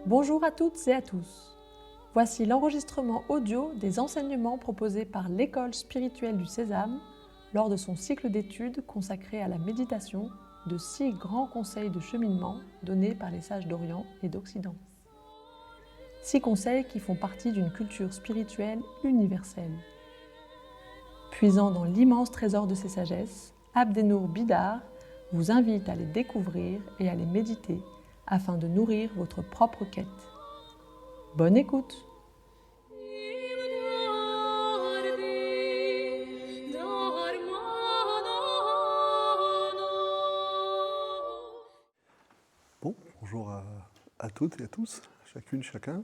Bonjour à toutes et à tous. Voici l'enregistrement audio des enseignements proposés par l'École spirituelle du Sésame lors de son cycle d'études consacré à la méditation de 6 grands conseils de cheminement donnés par les sages d'Orient et d'Occident. 6 conseils qui font partie d'une culture spirituelle universelle. Puisant dans l'immense trésor de ses sagesses, Abdenour Bidar vous invite à les découvrir et à les méditer afin de nourrir votre propre quête. Bonne écoute! Bon, bonjour à toutes et à tous, chacune, chacun.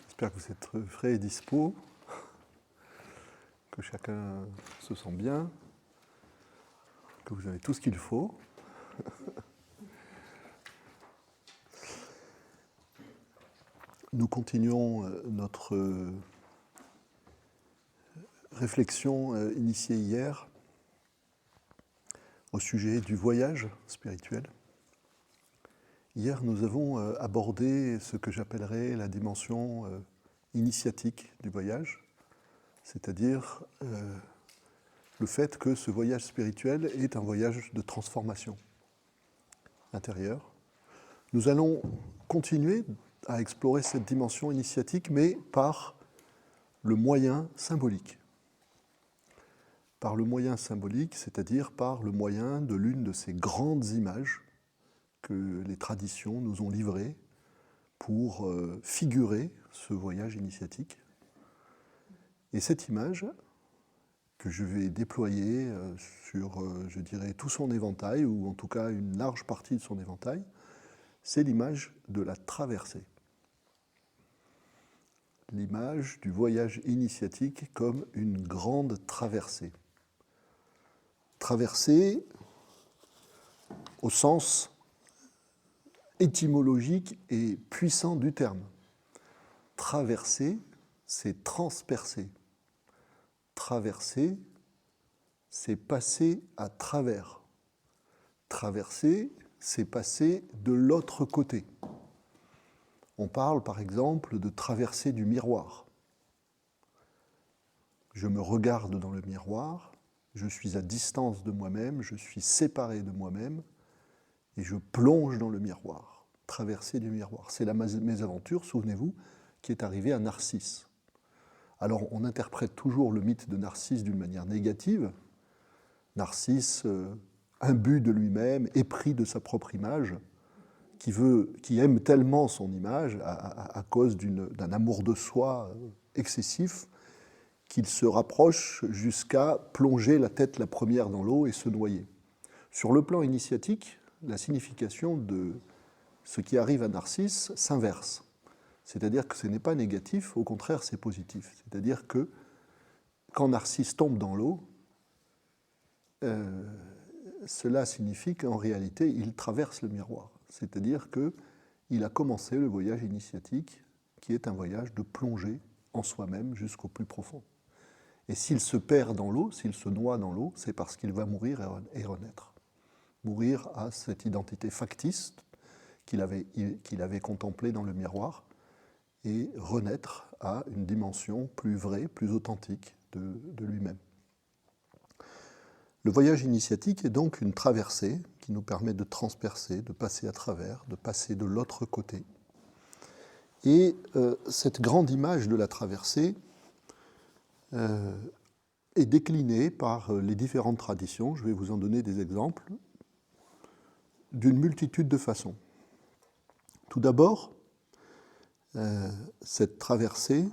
J'espère que vous êtes frais et dispo, que chacun se sent bien, que vous avez tout ce qu'il faut. Nous continuons notre réflexion initiée hier au sujet du voyage spirituel. Hier, nous avons abordé ce que j'appellerais la dimension initiatique du voyage, c'est-à-dire le fait que ce voyage spirituel est un voyage de transformation intérieure. Nous allons continuer à explorer cette dimension initiatique, mais par le moyen symbolique. Par le moyen symbolique, c'est-à-dire par le moyen de l'une de ces grandes images que les traditions nous ont livrées pour figurer ce voyage initiatique. Et cette image, que je vais déployer sur, je dirais, tout son éventail, ou en tout cas une large partie de son éventail, c'est l'image de la traversée. L'image du voyage initiatique comme une grande traversée. Traversée au sens étymologique et puissant du terme. Traverser, c'est transpercer. Traverser, c'est passer à travers. Traverser, c'est passer de l'autre côté. On parle par exemple de traverser du miroir. Je me regarde dans le miroir, je suis à distance de moi-même, je suis séparé de moi-même et je plonge dans le miroir. Traverser du miroir. C'est la mésaventure, souvenez-vous, qui est arrivée à Narcisse. Alors on interprète toujours le mythe de Narcisse d'une manière négative. Narcisse, imbu de lui-même, épris de sa propre image, qui aime tellement son image à cause d'un amour de soi excessif, qu'il se rapproche jusqu'à plonger la tête la première dans l'eau et se noyer. Sur le plan initiatique, la signification de ce qui arrive à Narcisse s'inverse. C'est-à-dire que ce n'est pas négatif, au contraire c'est positif. C'est-à-dire que quand Narcisse tombe dans l'eau, cela signifie qu'en réalité il traverse le miroir. C'est-à-dire qu'il a commencé le voyage initiatique, qui est un voyage de plongée en soi-même jusqu'au plus profond. Et s'il se perd dans l'eau, s'il se noie dans l'eau, c'est parce qu'il va mourir et renaître. Mourir à cette identité factice qu'il avait contemplée dans le miroir, et renaître à une dimension plus vraie, plus authentique de lui-même. Le voyage initiatique est donc une traversée qui nous permet de transpercer, de passer à travers, de passer de l'autre côté. Et cette grande image de la traversée est déclinée par les différentes traditions, je vais vous en donner des exemples, d'une multitude de façons. Tout d'abord, cette traversée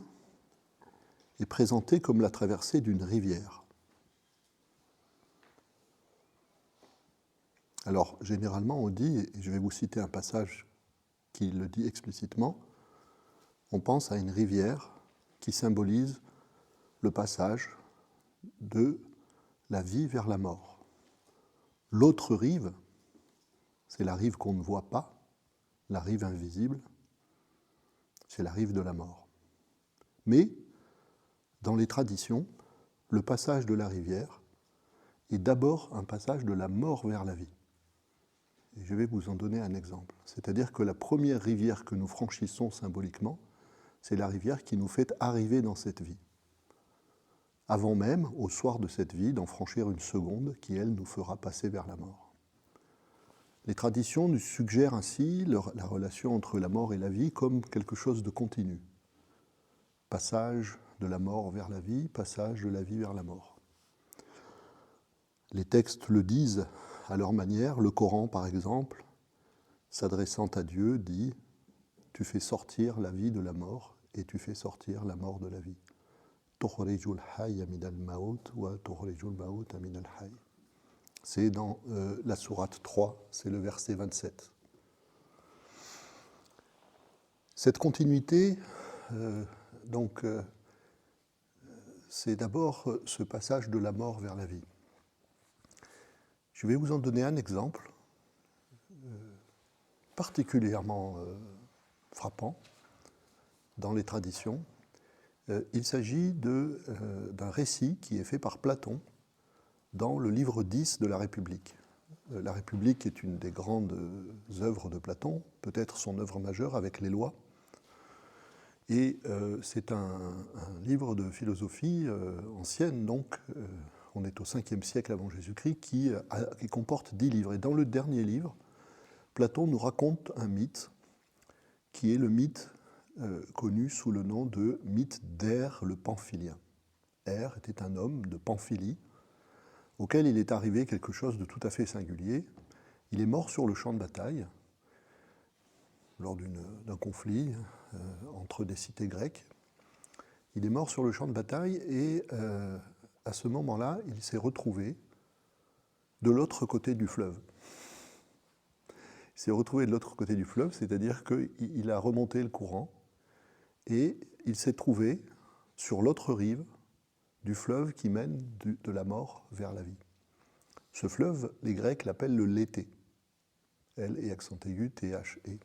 est présentée comme la traversée d'une rivière. Alors, généralement, on dit, et je vais vous citer un passage qui le dit explicitement, on pense à une rivière qui symbolise le passage de la vie vers la mort. L'autre rive, c'est la rive qu'on ne voit pas, la rive invisible, c'est la rive de la mort. Mais, dans les traditions, le passage de la rivière est d'abord un passage de la mort vers la vie. Et je vais vous en donner un exemple. C'est-à-dire que la première rivière que nous franchissons symboliquement, c'est la rivière qui nous fait arriver dans cette vie. Avant même, au soir de cette vie, d'en franchir une seconde qui, elle, nous fera passer vers la mort. Les traditions nous suggèrent ainsi la relation entre la mort et la vie comme quelque chose de continu. Passage de la mort vers la vie, passage de la vie vers la mort. Les textes le disent à leur manière. Le Coran, par exemple, s'adressant à Dieu, dit « Tu fais sortir la vie de la mort et tu fais sortir la mort de la vie. » Tukhrijul hayya min al-maut wa tukhrijul maut min al-hayy. C'est dans la sourate 3, c'est le verset 27. Cette continuité, c'est d'abord ce passage de la mort vers la vie. Je vais vous en donner un exemple particulièrement frappant dans les traditions. Il s'agit d'un récit qui est fait par Platon dans le livre 10 de la République. La République est une des grandes œuvres de Platon, peut-être son œuvre majeure avec les lois. Et c'est un livre de philosophie ancienne, donc on est au 5e siècle avant Jésus-Christ, qui comporte 10 livres. Et dans le dernier livre, Platon nous raconte un mythe qui est le mythe connu sous le nom de mythe d'Air le Pamphilien. Air était un homme de Pamphylie auquel il est arrivé quelque chose de tout à fait singulier. Il est mort sur le champ de bataille lors d'un conflit entre des cités grecques. Il est mort sur le champ de bataille et à ce moment-là, il s'est retrouvé de l'autre côté du fleuve. Il s'est retrouvé de l'autre côté du fleuve, c'est-à-dire qu'il a remonté le courant et il s'est trouvé sur l'autre rive du fleuve qui mène de la mort vers la vie. Ce fleuve, les Grecs l'appellent le Léthé. L et accent aigu, T-H-E.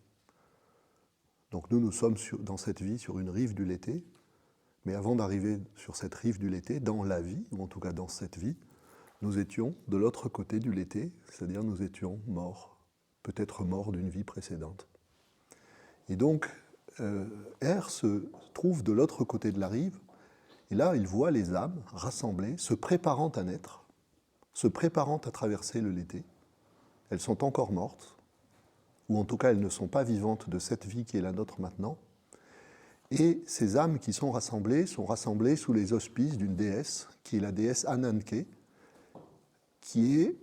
Donc nous sommes dans cette vie sur une rive du Léthé, mais avant d'arriver sur cette rive du Léthé, dans la vie, ou en tout cas dans cette vie, nous étions de l'autre côté du Léthé, c'est-à-dire nous étions morts, peut-être morts d'une vie précédente. Et donc, R se trouve de l'autre côté de la rive, et là, il voit les âmes rassemblées, se préparant à naître, se préparant à traverser le Léthé. Elles sont encore mortes, ou en tout cas, elles ne sont pas vivantes de cette vie qui est la nôtre maintenant. Et ces âmes qui sont rassemblées sous les auspices d'une déesse, qui est la déesse Ananké, qui est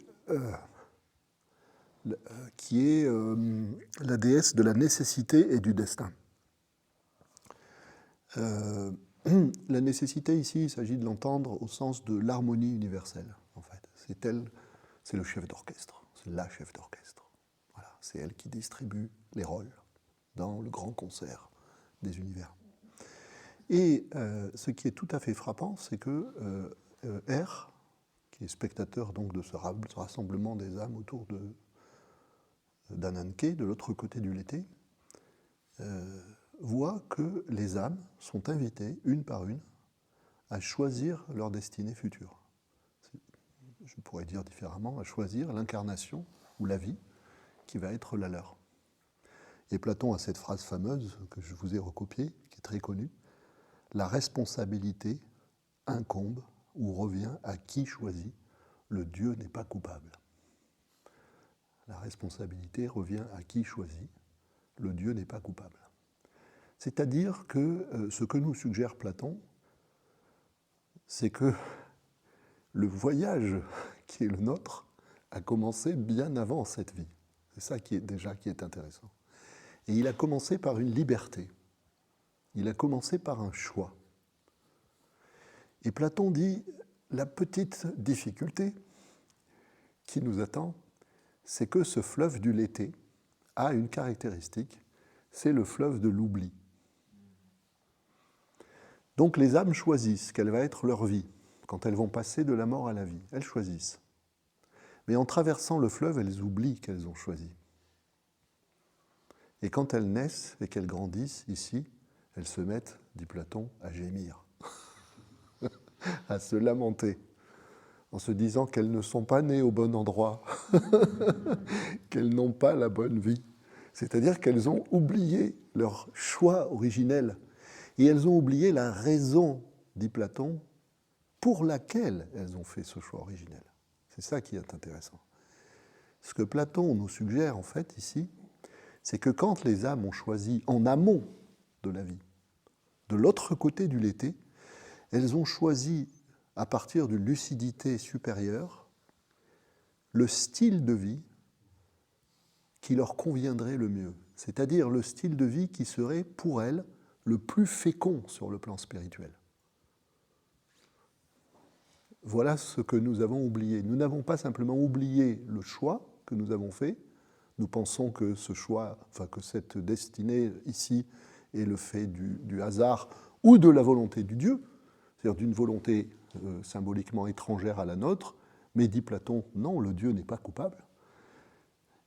la déesse de la nécessité et du destin. La nécessité ici, il s'agit de l'entendre au sens de l'harmonie universelle, en fait. C'est le chef d'orchestre, c'est la chef d'orchestre. Voilà, c'est elle qui distribue les rôles dans le grand concert des univers. Et ce qui est tout à fait frappant, c'est que R, qui est spectateur donc de ce rassemblement des âmes autour d'Ananké, de l'autre côté du Léthé, voit que les âmes sont invitées, une par une, à choisir leur destinée future. Je pourrais dire différemment, à choisir l'incarnation ou la vie qui va être la leur. Et Platon a cette phrase fameuse que je vous ai recopiée, qui est très connue, « La responsabilité incombe ou revient à qui choisit, le Dieu n'est pas coupable. » La responsabilité revient à qui choisit, le Dieu n'est pas coupable. C'est-à-dire que ce que nous suggère Platon, c'est que le voyage qui est le nôtre a commencé bien avant cette vie. C'est ça qui est intéressant. Et il a commencé par une liberté. Il a commencé par un choix. Et Platon dit, la petite difficulté qui nous attend, c'est que ce fleuve du Léthé a une caractéristique, c'est le fleuve de l'oubli. Donc les âmes choisissent quelle va être leur vie quand elles vont passer de la mort à la vie. Elles choisissent. Mais en traversant le fleuve, elles oublient qu'elles ont choisi. Et quand elles naissent et qu'elles grandissent ici, elles se mettent, dit Platon, à gémir, à se lamenter. en se disant qu'elles ne sont pas nées au bon endroit, qu'elles n'ont pas la bonne vie. C'est-à-dire qu'elles ont oublié leur choix originel. Et elles ont oublié la raison, dit Platon, pour laquelle elles ont fait ce choix originel. C'est ça qui est intéressant. Ce que Platon nous suggère en fait ici, c'est que quand les âmes ont choisi en amont de la vie, de l'autre côté du l'été, elles ont choisi à partir d'une lucidité supérieure le style de vie qui leur conviendrait le mieux, c'est-à-dire le style de vie qui serait pour elles le plus fécond sur le plan spirituel. Voilà ce que nous avons oublié. Nous n'avons pas simplement oublié le choix que nous avons fait. Nous pensons que ce choix, enfin que cette destinée ici est le fait du hasard ou de la volonté du Dieu, c'est-à-dire d'une volonté symboliquement étrangère à la nôtre, mais dit Platon, non, le Dieu n'est pas coupable.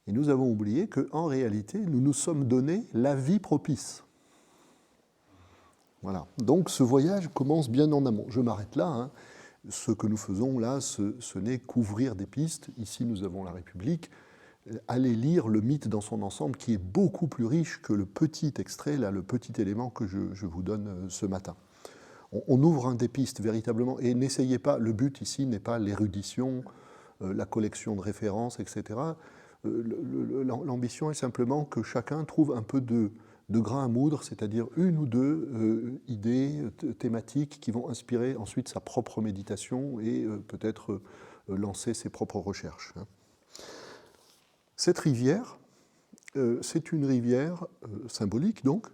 Et nous avons oublié qu'en réalité, nous nous sommes donné la vie propice. Voilà. Donc ce voyage commence bien en amont. Je m'arrête là. Hein. Ce que nous faisons là, ce n'est qu'ouvrir des pistes. Ici, nous avons la République. Allez lire le mythe dans son ensemble, qui est beaucoup plus riche que le petit extrait, là, le petit élément que je vous donne ce matin. On ouvre des pistes véritablement, et n'essayez pas, le but ici n'est pas l'érudition, la collection de références, etc. L'ambition est simplement que chacun trouve un peu de grain à moudre, c'est-à-dire une ou deux idées thématiques qui vont inspirer ensuite sa propre méditation et peut-être lancer ses propres recherches. Cette rivière, c'est une rivière symbolique donc.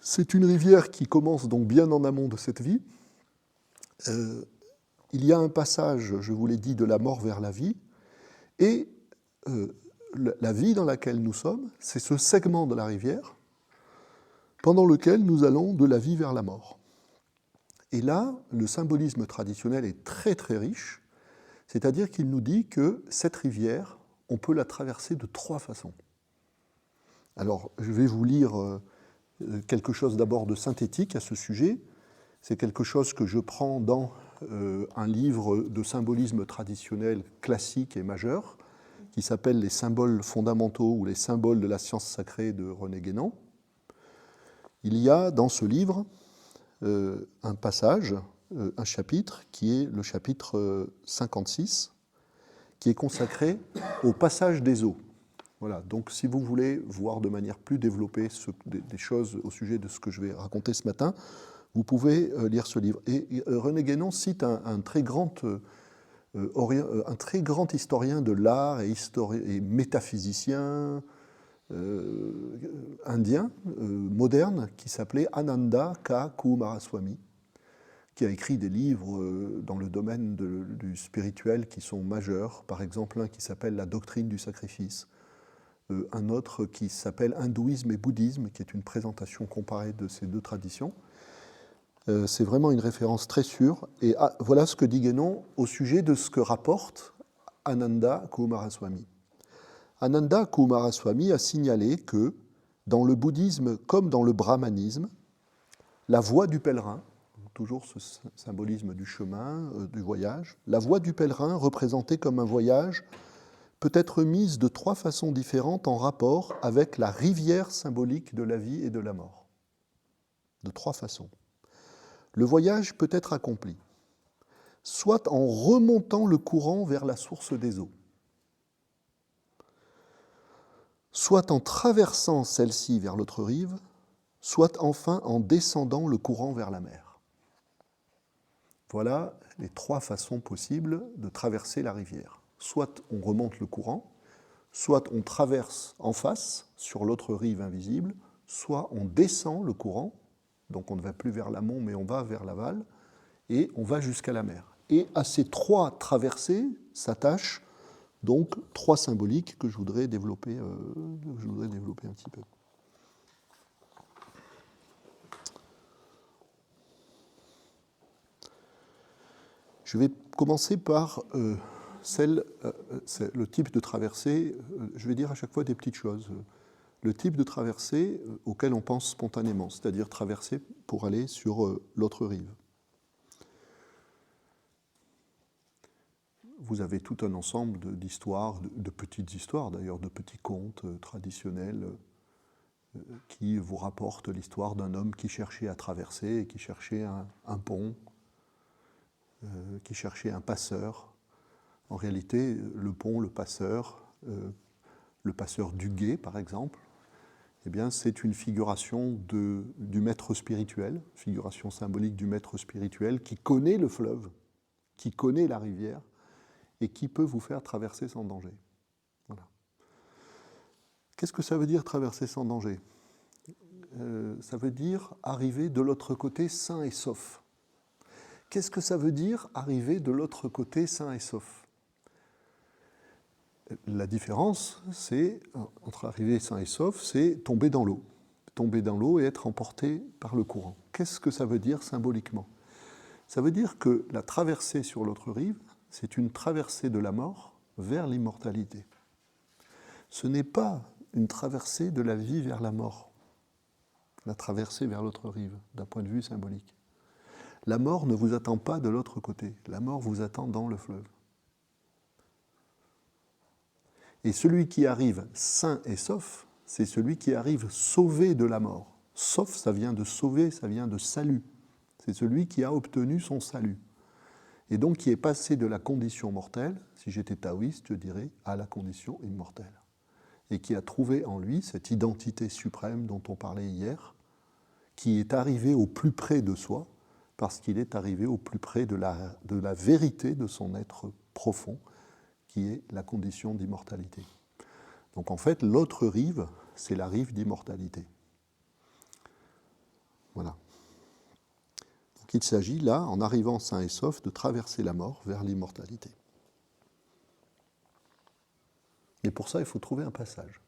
C'est une rivière qui commence donc bien en amont de cette vie. Il y a un passage, je vous l'ai dit, de la mort vers la vie, et la vie dans laquelle nous sommes, c'est ce segment de la rivière pendant lequel nous allons de la vie vers la mort. Et là, le symbolisme traditionnel est très très riche, c'est-à-dire qu'il nous dit que cette rivière, on peut la traverser de trois façons. Alors, je vais vous lire quelque chose d'abord de synthétique à ce sujet. C'est quelque chose que je prends dans un livre de symbolisme traditionnel classique et majeur, qui s'appelle « Les symboles fondamentaux » ou « Les symboles de la science sacrée » de René Guénon. Il y a dans ce livre un passage, un chapitre, qui est le chapitre 56, qui est consacré au passage des eaux. Voilà, donc si vous voulez voir de manière plus développée des choses au sujet de ce que je vais raconter ce matin, vous pouvez lire ce livre. Et René Guénon cite un très grand historien de l'art et métaphysicien indien, moderne, qui s'appelait Ananda K. Kumaraswamy, qui a écrit des livres dans le domaine du spirituel qui sont majeurs, par exemple un qui s'appelle La doctrine du sacrifice, un autre qui s'appelle Hindouisme et Bouddhisme, qui est une présentation comparée de ces deux traditions. C'est vraiment une référence très sûre. Et voilà ce que dit Guénon au sujet de ce que rapporte Ananda Kumaraswamy. Ananda Kumaraswamy a signalé que dans le bouddhisme comme dans le brahmanisme, la voie du pèlerin, toujours ce symbolisme du chemin, du voyage, la voie du pèlerin représentée comme un voyage peut être mise de trois façons différentes en rapport avec la rivière symbolique de la vie et de la mort. De trois façons. Le voyage peut être accompli soit en remontant le courant vers la source des eaux, soit en traversant celle-ci vers l'autre rive, soit enfin en descendant le courant vers la mer. Voilà les trois façons possibles de traverser la rivière. Soit on remonte le courant, soit on traverse en face, sur l'autre rive invisible, soit on descend le courant, donc on ne va plus vers l'amont, mais on va vers l'aval, et on va jusqu'à la mer. Et à ces trois traversées s'attachent donc trois symboliques que je voudrais développer un petit peu. Je vais commencer par le type de traversée. Je vais dire à chaque fois des petites choses. Le type de traversée auquel on pense spontanément, c'est-à-dire traverser pour aller sur l'autre rive. vous avez tout un ensemble d'histoires, de petites histoires d'ailleurs, de petits contes traditionnels qui vous rapportent l'histoire d'un homme qui cherchait à traverser, et qui cherchait un pont, qui cherchait un passeur. En réalité, le pont, le passeur du gué par exemple, eh bien, c'est une figuration du maître spirituel, figuration symbolique du maître spirituel qui connaît le fleuve, qui connaît la rivière et qui peut vous faire traverser sans danger. Voilà. Qu'est-ce que ça veut dire traverser sans danger ? Ça veut dire arriver de l'autre côté sain et sauf. Qu'est-ce que ça veut dire arriver de l'autre côté sain et sauf ? La différence, c'est, entre arriver sain et sauf, c'est tomber dans l'eau. Tomber dans l'eau et être emporté par le courant. Qu'est-ce que ça veut dire symboliquement ? Ça veut dire que la traversée sur l'autre rive, c'est une traversée de la mort vers l'immortalité. Ce n'est pas une traversée de la vie vers la mort, la traversée vers l'autre rive, d'un point de vue symbolique. La mort ne vous attend pas de l'autre côté, la mort vous attend dans le fleuve. Et celui qui arrive sain et sauf, c'est celui qui arrive sauvé de la mort. Sauf, ça vient de sauver, ça vient de salut. C'est celui qui a obtenu son salut. Et donc qui est passé de la condition mortelle, si j'étais taoïste, je dirais, à la condition immortelle. Et qui a trouvé en lui cette identité suprême dont on parlait hier, qui est arrivé au plus près de soi, parce qu'il est arrivé au plus près de la vérité de son être profond, qui est la condition d'immortalité. Donc en fait, l'autre rive, c'est la rive d'immortalité. Voilà. Donc il s'agit là, en arrivant sain et sauf, de traverser la mort vers l'immortalité. Mais pour ça, il faut trouver un passage.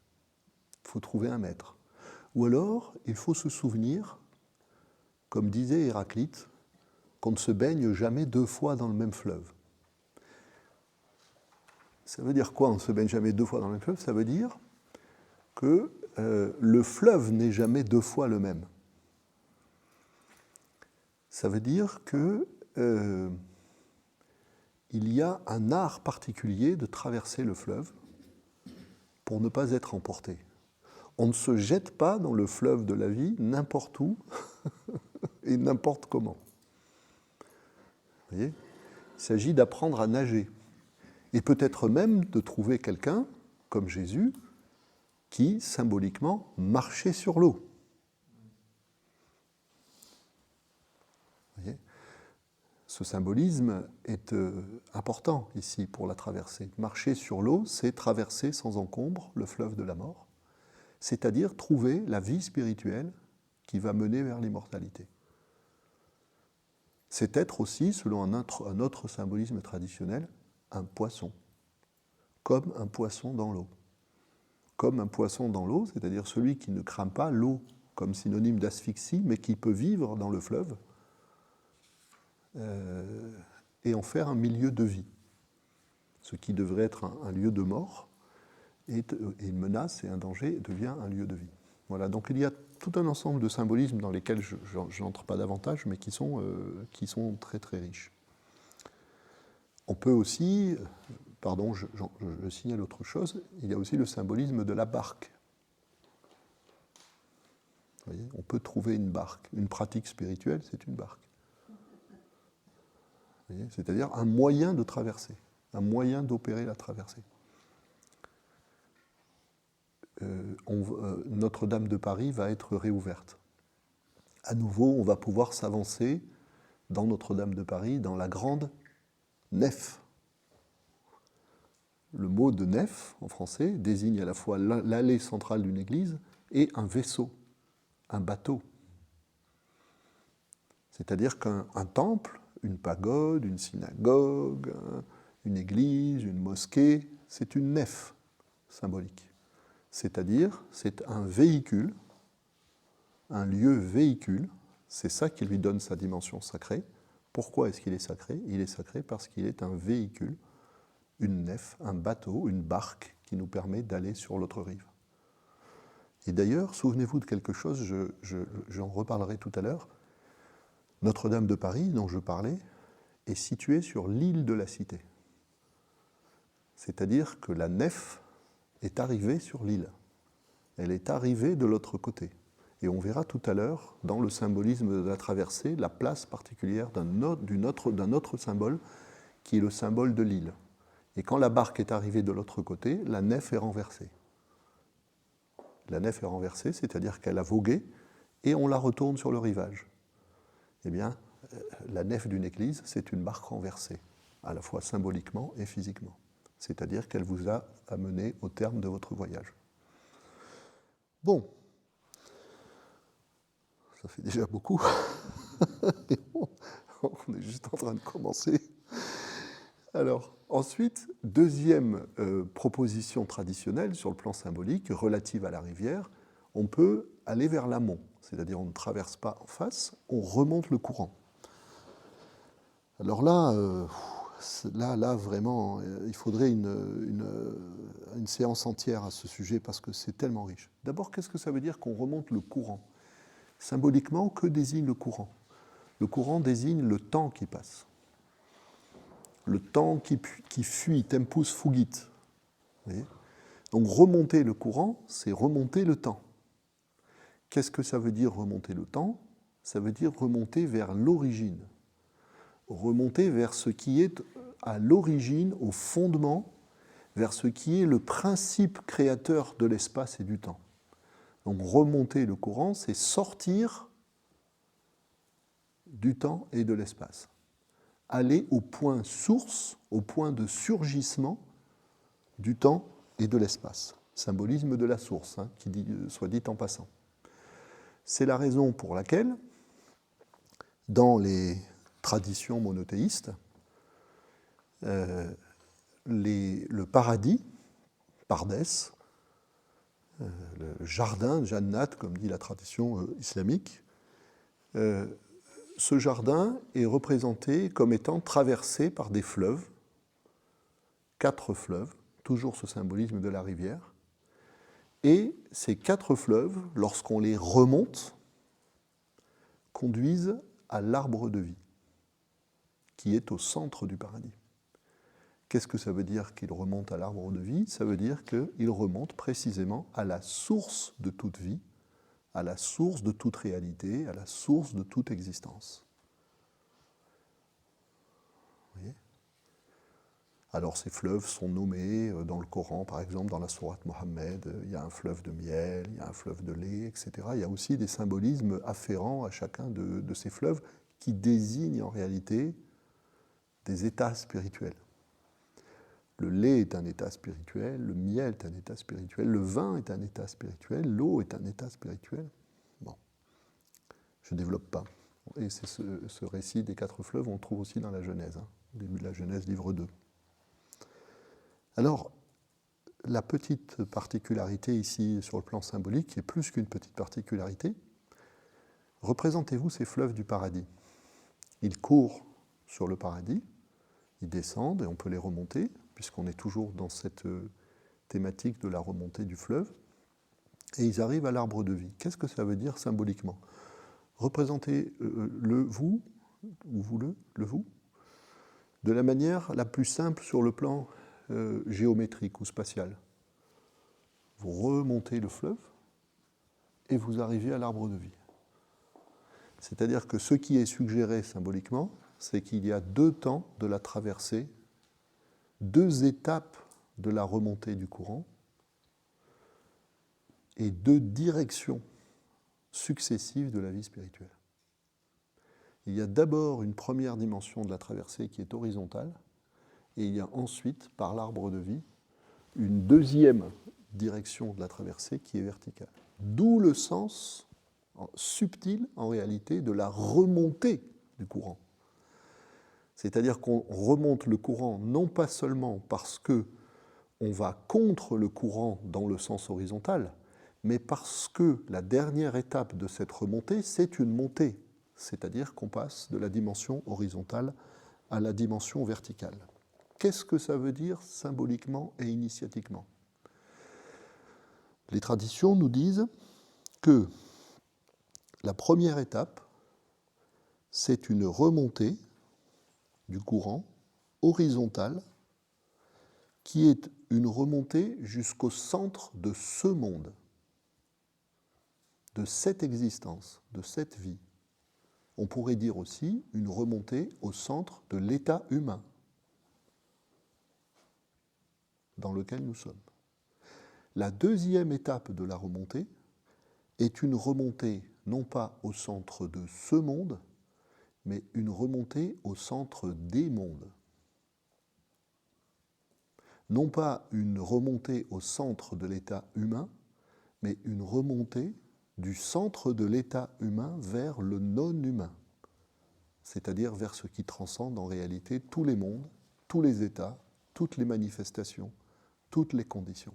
Il faut trouver un maître. Ou alors, il faut se souvenir, comme disait Héraclite, qu'on ne se baigne jamais 2 fois dans le même fleuve. Ça veut dire quoi, on ne se baigne jamais 2 fois dans le même fleuve ? Ça veut dire que le fleuve n'est jamais 2 fois le même. Ça veut dire que il y a un art particulier de traverser le fleuve pour ne pas être emporté. On ne se jette pas dans le fleuve de la vie n'importe où et n'importe comment. Vous voyez ? Il s'agit d'apprendre à nager. Et peut-être même de trouver quelqu'un, comme Jésus, qui, symboliquement, marchait sur l'eau. Vous voyez ? Ce symbolisme est important ici pour la traversée. Marcher sur l'eau, c'est traverser sans encombre le fleuve de la mort, c'est-à-dire trouver la vie spirituelle qui va mener vers l'immortalité. C'est être aussi, selon un autre symbolisme traditionnel, un poisson, comme un poisson dans l'eau. Comme un poisson dans l'eau, c'est-à-dire celui qui ne craint pas l'eau comme synonyme d'asphyxie, mais qui peut vivre dans le fleuve et en faire un milieu de vie. Ce qui devrait être un lieu de mort est une menace et un danger devient un lieu de vie. Voilà, donc il y a tout un ensemble de symbolismes dans lesquels je n'entre pas davantage, mais qui sont très très riches. On peut aussi, pardon, je signale autre chose, il y a aussi le symbolisme de la barque. Vous voyez, on peut trouver une barque. Une pratique spirituelle, c'est une barque. Vous voyez, c'est-à-dire un moyen de traverser, un moyen d'opérer la traversée. Notre-Dame de Paris va être réouverte. À nouveau, on va pouvoir s'avancer dans Notre-Dame de Paris, dans la grande nef. Le mot de nef, en français, désigne à la fois l'allée centrale d'une église et un vaisseau, un bateau. C'est-à-dire qu'un temple, une pagode, une synagogue, une église, une mosquée, c'est une nef symbolique. C'est-à-dire, c'est un véhicule, un lieu véhicule, c'est ça qui lui donne sa dimension sacrée. Pourquoi est-ce qu'il est sacré ? Il est sacré parce qu'il est un véhicule, une nef, un bateau, une barque qui nous permet d'aller sur l'autre rive. Et d'ailleurs, souvenez-vous de quelque chose, j'en reparlerai tout à l'heure. Notre-Dame de Paris, dont je parlais, est située sur l'île de la Cité. C'est-à-dire que la nef est arrivée sur l'île. Elle est arrivée de l'autre côté. Et on verra tout à l'heure, dans le symbolisme de la traversée, la place particulière d'un autre symbole, qui est le symbole de l'île. Et quand la barque est arrivée de l'autre côté, la nef est renversée. La nef est renversée, c'est-à-dire qu'elle a vogué, et on la retourne sur le rivage. Eh bien, la nef d'une église, c'est une barque renversée, à la fois symboliquement et physiquement. C'est-à-dire qu'elle vous a amené au terme de votre voyage. Bon, ça fait déjà beaucoup. On est juste en train de commencer. Alors, ensuite, deuxième proposition traditionnelle sur le plan symbolique, relative à la rivière, on peut aller vers l'amont, c'est-à-dire on ne traverse pas en face, on remonte le courant. Alors là vraiment, il faudrait une séance entière à ce sujet parce que c'est tellement riche. D'abord, qu'est-ce que ça veut dire qu'on remonte le courant ? Symboliquement, que désigne le courant ? Le courant désigne le temps qui passe. Le temps qui fuit, tempus fugit. Vous voyez ? Donc remonter le courant, c'est remonter le temps. Qu'est-ce que ça veut dire remonter le temps ? Ça veut dire remonter vers l'origine. Remonter vers ce qui est à l'origine, au fondement, vers ce qui est le principe créateur de l'espace et du temps. Donc remonter le courant, c'est sortir du temps et de l'espace. Aller au point source, au point de surgissement du temps et de l'espace. Symbolisme de la source, soit dit en passant. C'est la raison pour laquelle, dans les traditions monothéistes, le paradis, Pardès, le jardin, Jannat, comme dit la tradition islamique, ce jardin est représenté comme étant traversé par des fleuves, 4 fleuves, toujours ce symbolisme de la rivière, et ces 4 fleuves, lorsqu'on les remonte, conduisent à l'arbre de vie, qui est au centre du paradis. Qu'est-ce que ça veut dire qu'il remonte à l'arbre de vie ? Ça veut dire qu'il remonte précisément à la source de toute vie, à la source de toute réalité, à la source de toute existence. Vous voyez ? Alors ces fleuves sont nommés dans le Coran, par exemple dans la sourate Mohammed, il y a un fleuve de miel, il y a un fleuve de lait, etc. Il y a aussi des symbolismes afférents à chacun de ces fleuves qui désignent en réalité des états spirituels. Le lait est un état spirituel, le miel est un état spirituel, le vin est un état spirituel, l'eau est un état spirituel. Bon, je ne développe pas. Et c'est ce récit des 4 fleuves, on le trouve aussi dans la Genèse, au début de la Genèse, livre 2. Alors, la petite particularité ici sur le plan symbolique, qui est plus qu'une petite particularité, représentez-vous ces fleuves du paradis. Ils courent sur le paradis, ils descendent et on peut les remonter, puisqu'on est toujours dans cette thématique de la remontée du fleuve, et ils arrivent à l'arbre de vie. Qu'est-ce que ça veut dire symboliquement ? Représentez le vous, ou vous le vous, de la manière la plus simple sur le plan géométrique ou spatial. Vous remontez le fleuve et vous arrivez à l'arbre de vie. C'est-à-dire que ce qui est suggéré symboliquement, c'est qu'il y a 2 temps de la traversée, 2 étapes de la remontée du courant et 2 directions successives de la vie spirituelle. Il y a d'abord une première dimension de la traversée qui est horizontale, et il y a ensuite, par l'arbre de vie, une deuxième direction de la traversée qui est verticale. D'où le sens subtil, en réalité, de la remontée du courant. C'est-à-dire qu'on remonte le courant non pas seulement parce qu'on va contre le courant dans le sens horizontal, mais parce que la dernière étape de cette remontée, c'est une montée. C'est-à-dire qu'on passe de la dimension horizontale à la dimension verticale. Qu'est-ce que ça veut dire symboliquement et initiatiquement ? Les traditions nous disent que la première étape, c'est une remontée du courant horizontale qui est une remontée jusqu'au centre de ce monde, de cette existence, de cette vie. On pourrait dire aussi une remontée au centre de l'état humain dans lequel nous sommes. La deuxième étape de la remontée est une remontée non pas au centre de ce monde, mais une remontée au centre des mondes. Non pas une remontée au centre de l'état humain, mais une remontée du centre de l'état humain vers le non-humain, c'est-à-dire vers ce qui transcende en réalité tous les mondes, tous les états, toutes les manifestations, toutes les conditions.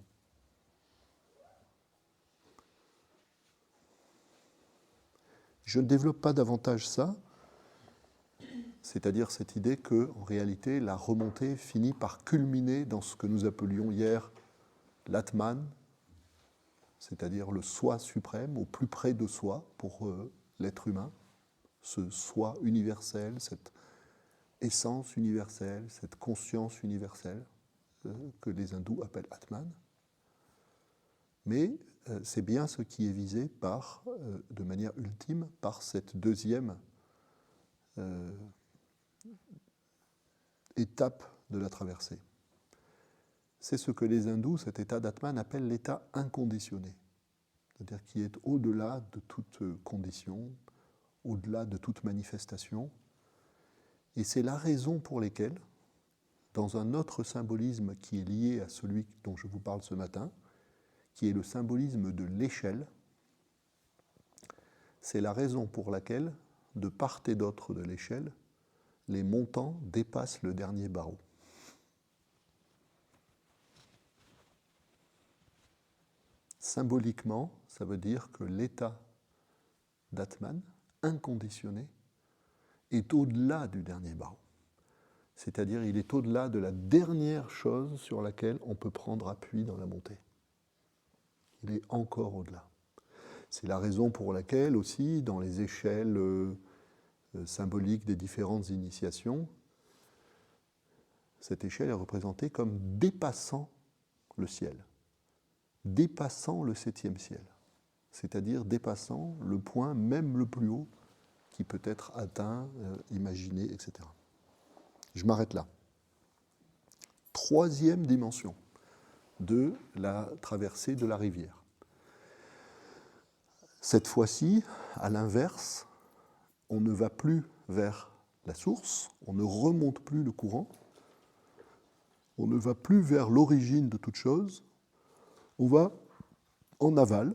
Je ne développe pas davantage ça, c'est-à-dire cette idée qu'en réalité, la remontée finit par culminer dans ce que nous appelions hier l'Atman, c'est-à-dire le soi suprême, au plus près de soi pour l'être humain, ce soi universel, cette essence universelle, cette conscience universelle que les hindous appellent Atman. Mais c'est bien ce qui est visé par, de manière ultime par cette deuxième étape de la traversée. C'est ce que les hindous, cet état d'Atman, appellent l'état inconditionné, c'est-à-dire qui est au-delà de toute condition, au-delà de toute manifestation. Et c'est la raison pour laquelle, dans un autre symbolisme qui est lié à celui dont je vous parle ce matin, qui est le symbolisme de l'échelle, c'est la raison pour laquelle, de part et d'autre de l'échelle, les montants dépassent le dernier barreau. Symboliquement, ça veut dire que l'état d'Atman, inconditionné, est au-delà du dernier barreau. C'est-à-dire, il est au-delà de la dernière chose sur laquelle on peut prendre appui dans la montée. Il est encore au-delà. C'est la raison pour laquelle aussi, dans les échelles symboliques des différentes initiations, cette échelle est représentée comme dépassant le ciel, dépassant le 7e ciel, c'est-à-dire dépassant le point même le plus haut qui peut être atteint, imaginé, etc. Je m'arrête là. Troisième dimension de la traversée de la rivière. Cette fois-ci, à l'inverse, on ne va plus vers la source, on ne remonte plus le courant, on ne va plus vers l'origine de toute chose, on va en aval,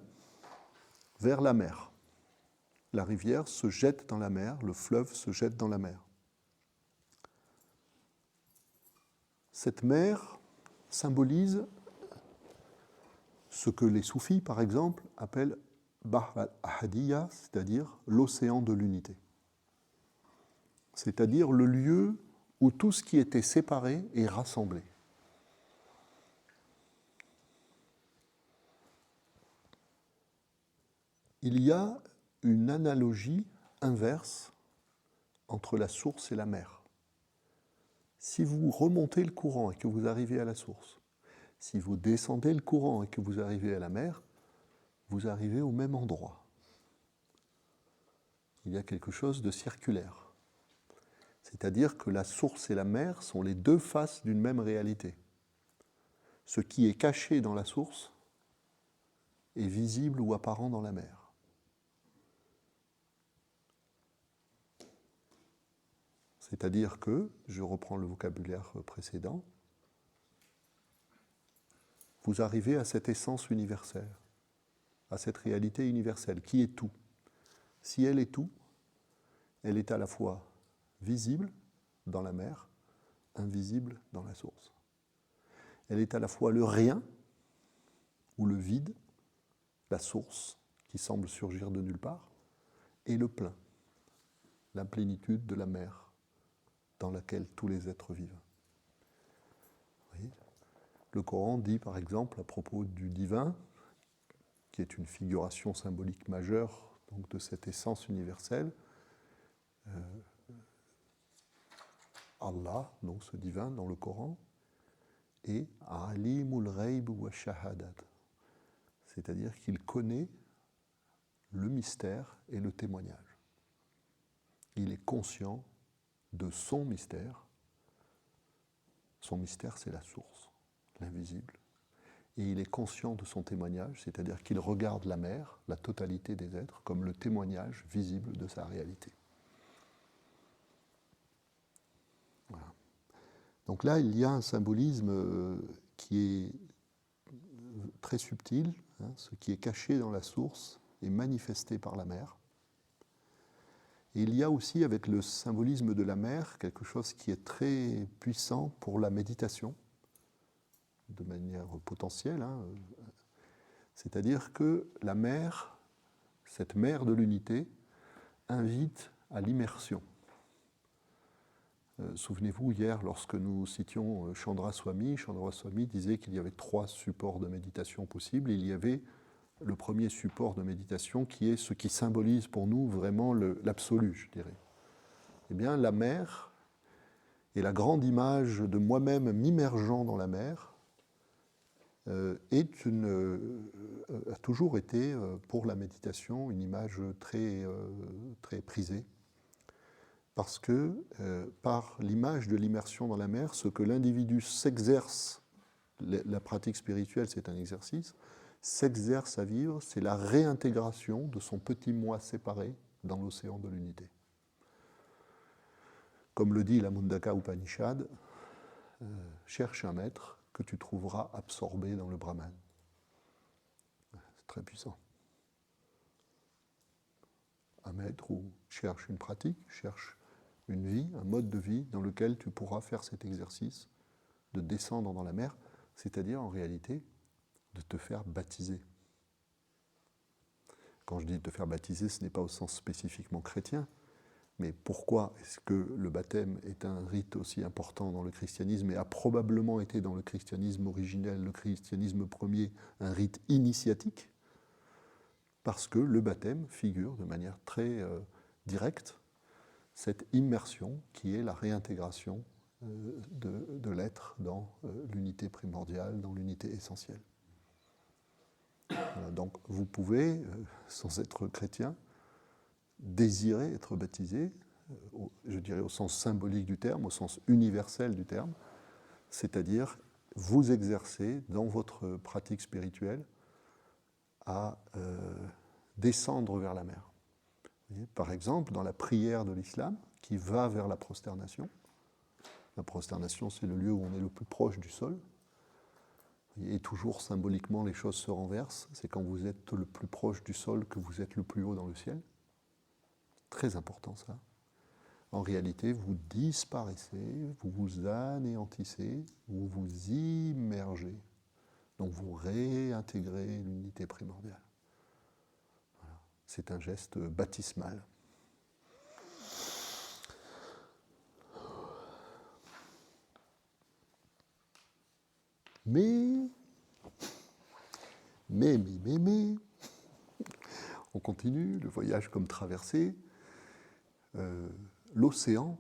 vers la mer. La rivière se jette dans la mer, le fleuve se jette dans la mer. Cette mer symbolise ce que les soufis, par exemple, appellent Bahr al-Ahadiyya, c'est-à-dire l'océan de l'unité. C'est-à-dire le lieu où tout ce qui était séparé est rassemblé. Il y a une analogie inverse entre la source et la mer. Si vous remontez le courant et que vous arrivez à la source, si vous descendez le courant et que vous arrivez à la mer, vous arrivez au même endroit. Il y a quelque chose de circulaire. C'est-à-dire que la source et la mer sont les deux faces d'une même réalité. Ce qui est caché dans la source est visible ou apparent dans la mer. C'est-à-dire que, je reprends le vocabulaire précédent, vous arrivez à cette essence universelle, à cette réalité universelle, qui est tout. Si elle est tout, elle est à la fois visible dans la mer, invisible dans la source. Elle est à la fois le rien, ou le vide, la source qui semble surgir de nulle part, et le plein, la plénitude de la mer dans laquelle tous les êtres vivent. Oui. Le Coran dit par exemple à propos du divin, qui est une figuration symbolique majeure donc de cette essence universelle, Allah, donc ce divin dans le Coran, et alimul ghaib wa shahadat, c'est-à-dire qu'il connaît le mystère et le témoignage. Il est conscient de son mystère. Son mystère, c'est la source, l'invisible. Et il est conscient de son témoignage, c'est-à-dire qu'il regarde la mer, la totalité des êtres, comme le témoignage visible de sa réalité. Voilà. Donc là, il y a un symbolisme qui est très subtil, hein, ce qui est caché dans la source est manifesté par la mer. Et il y a aussi, avec le symbolisme de la mer, quelque chose qui est très puissant pour la méditation, de manière potentielle, hein. C'est-à-dire que la mer, cette mer de l'unité, invite à l'immersion. Souvenez-vous, hier, lorsque nous citions Chandra Swami disait qu'il y avait 3 supports de méditation possibles. Il y avait le premier support de méditation qui est ce qui symbolise pour nous vraiment l'absolu, je dirais. Eh bien, la mer est la grande image de moi-même m'immergeant dans la mer, a toujours été pour la méditation une image très, très prisée. Parce que par l'image de l'immersion dans la mer, ce que l'individu s'exerce, la pratique spirituelle c'est un exercice, s'exerce à vivre, c'est la réintégration de son petit moi séparé dans l'océan de l'unité. Comme le dit la Mundaka Upanishad, cherche un maître que tu trouveras absorbé dans le Brahman. C'est très puissant. Un maître ou cherche une pratique, cherche une vie, un mode de vie dans lequel tu pourras faire cet exercice de descendre dans la mer, c'est-à-dire en réalité de te faire baptiser. Quand je dis te faire baptiser, ce n'est pas au sens spécifiquement chrétien, mais pourquoi est-ce que le baptême est un rite aussi important dans le christianisme et a probablement été dans le christianisme originel, le christianisme premier, un rite initiatique? Parce que le baptême figure de manière très directe cette immersion qui est la réintégration de l'être dans l'unité primordiale, dans l'unité essentielle. Voilà, donc vous pouvez, sans être chrétien, désirer être baptisé, je dirais au sens symbolique du terme, au sens universel du terme, c'est-à-dire vous exercer dans votre pratique spirituelle à descendre vers la mer. Par exemple, dans la prière de l'islam, qui va vers la prosternation c'est le lieu où on est le plus proche du sol, et toujours symboliquement les choses se renversent, c'est quand vous êtes le plus proche du sol que vous êtes le plus haut dans le ciel. Très important ça. En réalité, vous disparaissez, vous vous anéantissez, vous vous immergez. Donc vous réintégrez l'unité primordiale. Voilà. C'est un geste baptismal. Mais, on continue, le voyage comme traversée. L'océan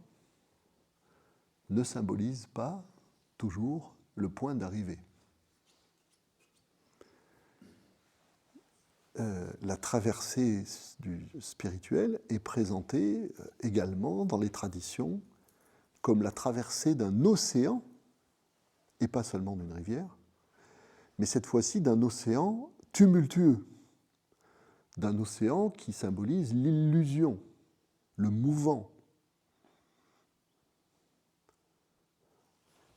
ne symbolise pas toujours le point d'arrivée. La traversée du spirituel est présentée également dans les traditions comme la traversée d'un océan, et pas seulement d'une rivière, mais cette fois-ci d'un océan tumultueux, d'un océan qui symbolise l'illusion, le mouvant.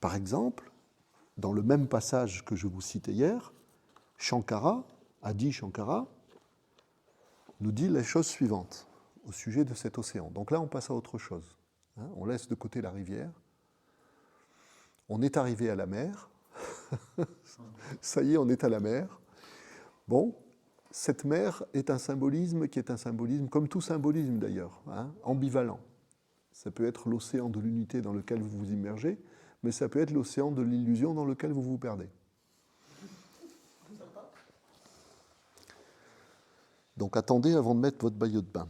Par exemple, dans le même passage que je vous citais hier, Adi Shankara, nous dit la chose suivante au sujet de cet océan. Donc là, on passe à autre chose. On laisse de côté la rivière. On est arrivé à la mer. Ça y est, on est à la mer. Bon, cette mer est un symbolisme qui est un symbolisme, comme tout symbolisme d'ailleurs, ambivalent. Ça peut être l'océan de l'unité dans lequel vous vous immergez, mais ça peut être l'océan de l'illusion dans lequel vous vous perdez. Donc attendez avant de mettre votre maillot de bain.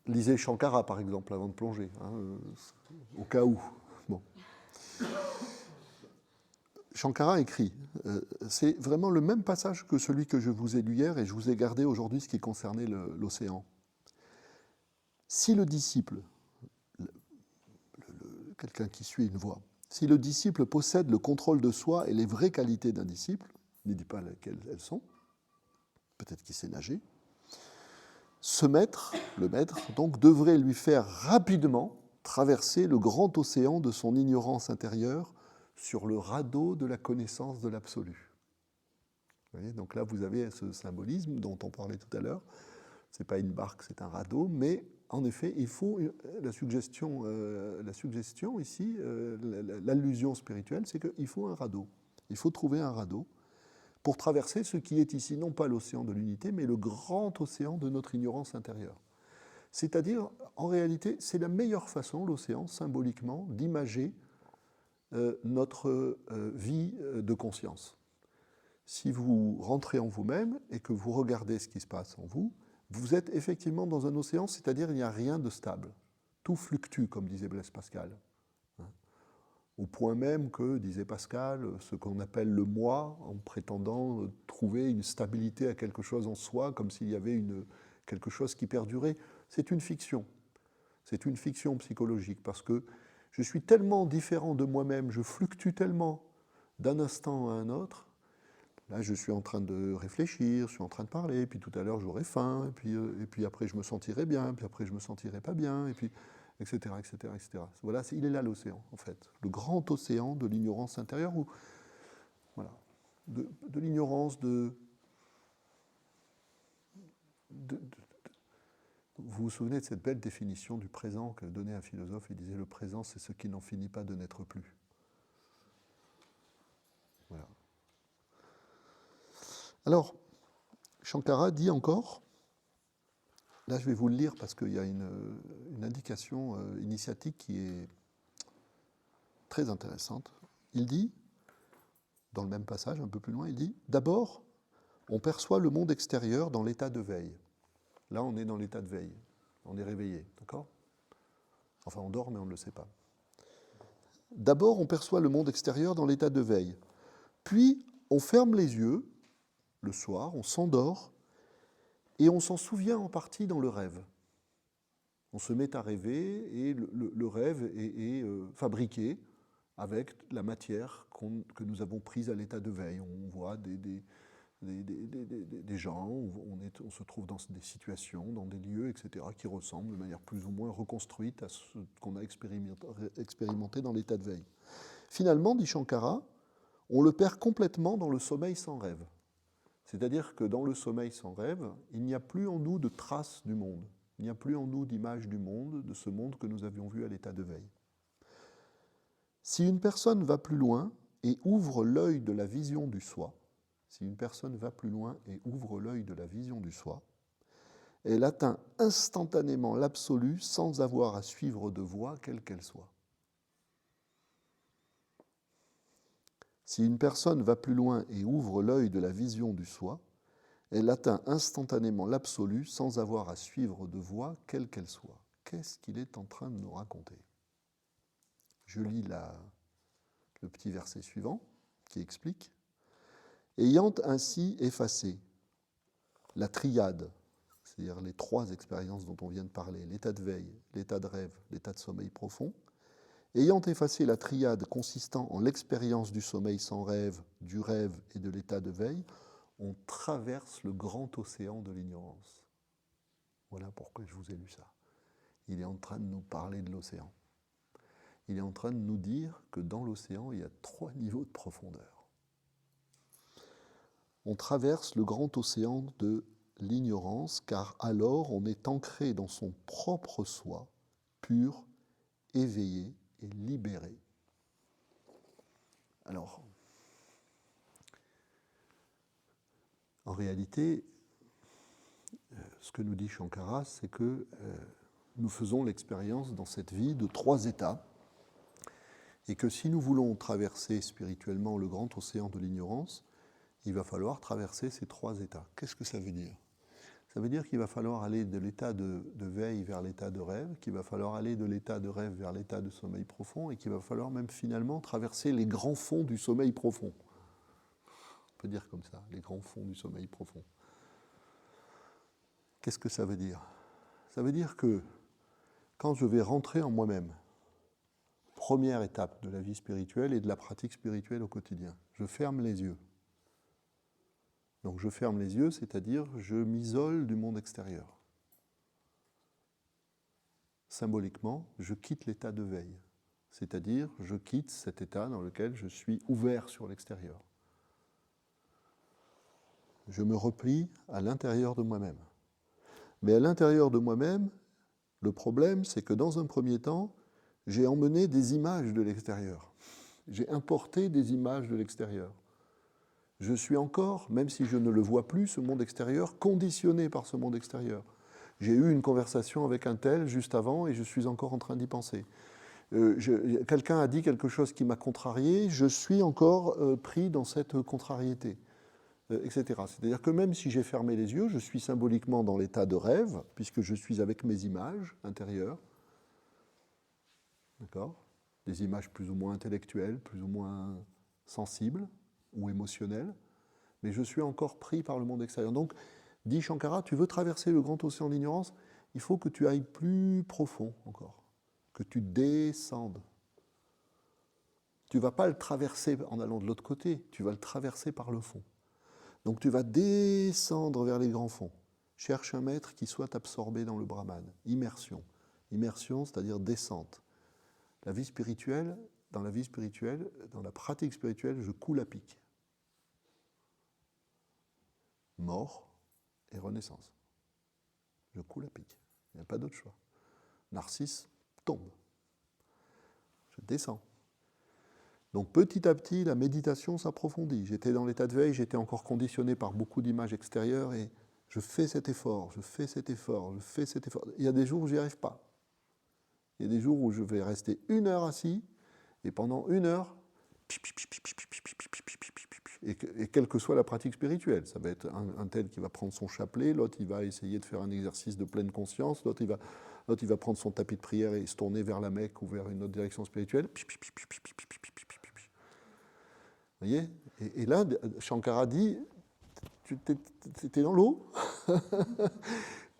Lisez Shankara par exemple avant de plonger, au cas où. Bon. Shankara écrit, c'est vraiment le même passage que celui que je vous ai lu hier et je vous ai gardé aujourd'hui ce qui concernait l'océan. Si le disciple, quelqu'un qui suit une voie, si le disciple possède le contrôle de soi et les vraies qualités d'un disciple, ne dit pas lesquelles elles sont, peut-être qu'il sait nager, ce maître, le maître, donc, devrait lui faire rapidement traverser le grand océan de son ignorance intérieure sur le radeau de la connaissance de l'absolu. Vous voyez, donc là, vous avez ce symbolisme dont on parlait tout à l'heure. Ce n'est pas une barque, c'est un radeau, mais en effet, il faut la suggestion ici, l'allusion spirituelle, c'est qu'il faut un radeau. Il faut trouver un radeau pour traverser ce qui est ici, non pas l'océan de l'unité, mais le grand océan de notre ignorance intérieure. C'est-à-dire, en réalité, c'est la meilleure façon, l'océan, symboliquement, d'imager notre vie de conscience. Si vous rentrez en vous-même et que vous regardez ce qui se passe en vous, vous êtes effectivement dans un océan, c'est-à-dire il n'y a rien de stable. Tout fluctue, comme disait Blaise Pascal. Au point même que, disait Pascal, ce qu'on appelle le moi, en prétendant trouver une stabilité à quelque chose en soi, comme s'il y avait quelque chose qui perdurait, c'est une fiction. C'est une fiction psychologique, parce que je suis tellement différent de moi-même, je fluctue tellement d'un instant à un autre. Là, je suis en train de réfléchir, je suis en train de parler, puis tout à l'heure, j'aurai faim, et puis après, je me sentirai bien, puis après, je me sentirai pas bien, et puis, etc., etc., etc. Voilà, il est là l'océan, en fait. Le grand océan de l'ignorance intérieure, où, voilà, de l'ignorance Vous vous souvenez de cette belle définition du présent que donnait un philosophe, il disait « le présent, c'est ce qui n'en finit pas de n'être plus ». Voilà. Alors, Shankara dit encore, là je vais vous le lire parce qu'il y a une indication initiatique qui est très intéressante. Il dit, dans le même passage, un peu plus loin, il dit « D'abord, on perçoit le monde extérieur dans l'état de veille. » Là, on est dans l'état de veille. On est réveillé, d'accord ? Enfin, on dort, mais on ne le sait pas. D'abord, on perçoit le monde extérieur dans l'état de veille. Puis, on ferme les yeux, le soir, on s'endort, et on s'en souvient en partie dans le rêve. On se met à rêver, et le rêve est fabriqué avec la matière que nous avons prise à l'état de veille. On voit des gens, on se trouve dans des situations, dans des lieux, etc., qui ressemblent de manière plus ou moins reconstruite à ce qu'on a expérimenté dans l'état de veille. Finalement, dit Shankara, on le perd complètement dans le sommeil sans rêve. C'est-à-dire que dans le sommeil sans rêve, il n'y a plus en nous de traces du monde. Il n'y a plus en nous d'image du monde, de ce monde que nous avions vu à l'état de veille. Si une personne va plus loin et ouvre l'œil de la vision du soi, si une personne va plus loin et ouvre l'œil de la vision du soi, elle atteint instantanément l'absolu sans avoir à suivre de voie quelle qu'elle soit. Si une personne va plus loin et ouvre l'œil de la vision du soi, elle atteint instantanément l'absolu sans avoir à suivre de voie quelle qu'elle soit. Qu'est-ce qu'il est en train de nous raconter ? Je lis le petit verset suivant qui explique « Ayant ainsi effacé la triade, c'est-à-dire les trois expériences dont on vient de parler, l'état de veille, l'état de rêve, l'état de sommeil profond, ayant effacé la triade consistant en l'expérience du sommeil sans rêve, du rêve et de l'état de veille, on traverse le grand océan de l'ignorance. » Voilà pourquoi je vous ai lu ça. Il est en train de nous parler de l'océan. Il est en train de nous dire que dans l'océan, il y a 3 niveaux de profondeur. On traverse le grand océan de l'ignorance, car alors on est ancré dans son propre soi, pur, éveillé et libéré. Alors, en réalité, ce que nous dit Shankara, c'est que nous faisons l'expérience dans cette vie de 3 états, et que si nous voulons traverser spirituellement le grand océan de l'ignorance, il va falloir traverser ces 3 états. Qu'est-ce que ça veut dire ? Ça veut dire qu'il va falloir aller de l'état de veille vers l'état de rêve, qu'il va falloir aller de l'état de rêve vers l'état de sommeil profond, et qu'il va falloir même finalement traverser les grands fonds du sommeil profond. On peut dire comme ça, les grands fonds du sommeil profond. Qu'est-ce que ça veut dire? Ça veut dire que quand je vais rentrer en moi-même, première étape de la vie spirituelle et de la pratique spirituelle au quotidien, je ferme les yeux. Donc je ferme les yeux, c'est-à-dire je m'isole du monde extérieur. Symboliquement, je quitte l'état de veille, c'est-à-dire je quitte cet état dans lequel je suis ouvert sur l'extérieur. Je me replie à l'intérieur de moi-même. Mais à l'intérieur de moi-même, le problème, c'est que dans un premier temps, j'ai emmené des images de l'extérieur. J'ai importé des images de l'extérieur. Je suis encore, même si je ne le vois plus, ce monde extérieur, conditionné par ce monde extérieur. J'ai eu une conversation avec un tel juste avant et je suis encore en train d'y penser. Quelqu'un a dit quelque chose qui m'a contrarié, je suis encore pris dans cette contrariété, etc. C'est-à-dire que même si j'ai fermé les yeux, je suis symboliquement dans l'état de rêve, puisque je suis avec mes images intérieures. D'accord ? Des images plus ou moins intellectuelles, plus ou moins sensibles ou émotionnelles, mais je suis encore pris par le monde extérieur. Donc, dit Shankara, tu veux traverser le grand océan de l'ignorance, il faut que tu ailles plus profond encore, que tu descendes. Tu ne vas pas le traverser en allant de l'autre côté, tu vas le traverser par le fond. Donc tu vas descendre vers les grands fonds. Cherche un maître qui soit absorbé dans le Brahman. Immersion. Immersion, c'est-à-dire descente. La vie spirituelle, dans la pratique spirituelle, je coule à pic. Mort et renaissance. Je coule à pic. Il n'y a pas d'autre choix. Narcisse tombe. Je descends. Donc petit à petit, la méditation s'approfondit. J'étais dans l'état de veille, j'étais encore conditionné par beaucoup d'images extérieures et je fais cet effort, je fais cet effort, je fais cet effort. Il y a des jours où j'y arrive pas. Il y a des jours où je vais rester 1 heure assis et pendant 1 heure, et quelle que soit la pratique spirituelle, ça va être un tel qui va prendre son chapelet, l'autre il va essayer de faire un exercice de pleine conscience, l'autre il va prendre son tapis de prière et se tourner vers la Mecque ou vers une autre direction spirituelle. Vous voyez ? Et là, Shankara dit, tu étais dans l'eau,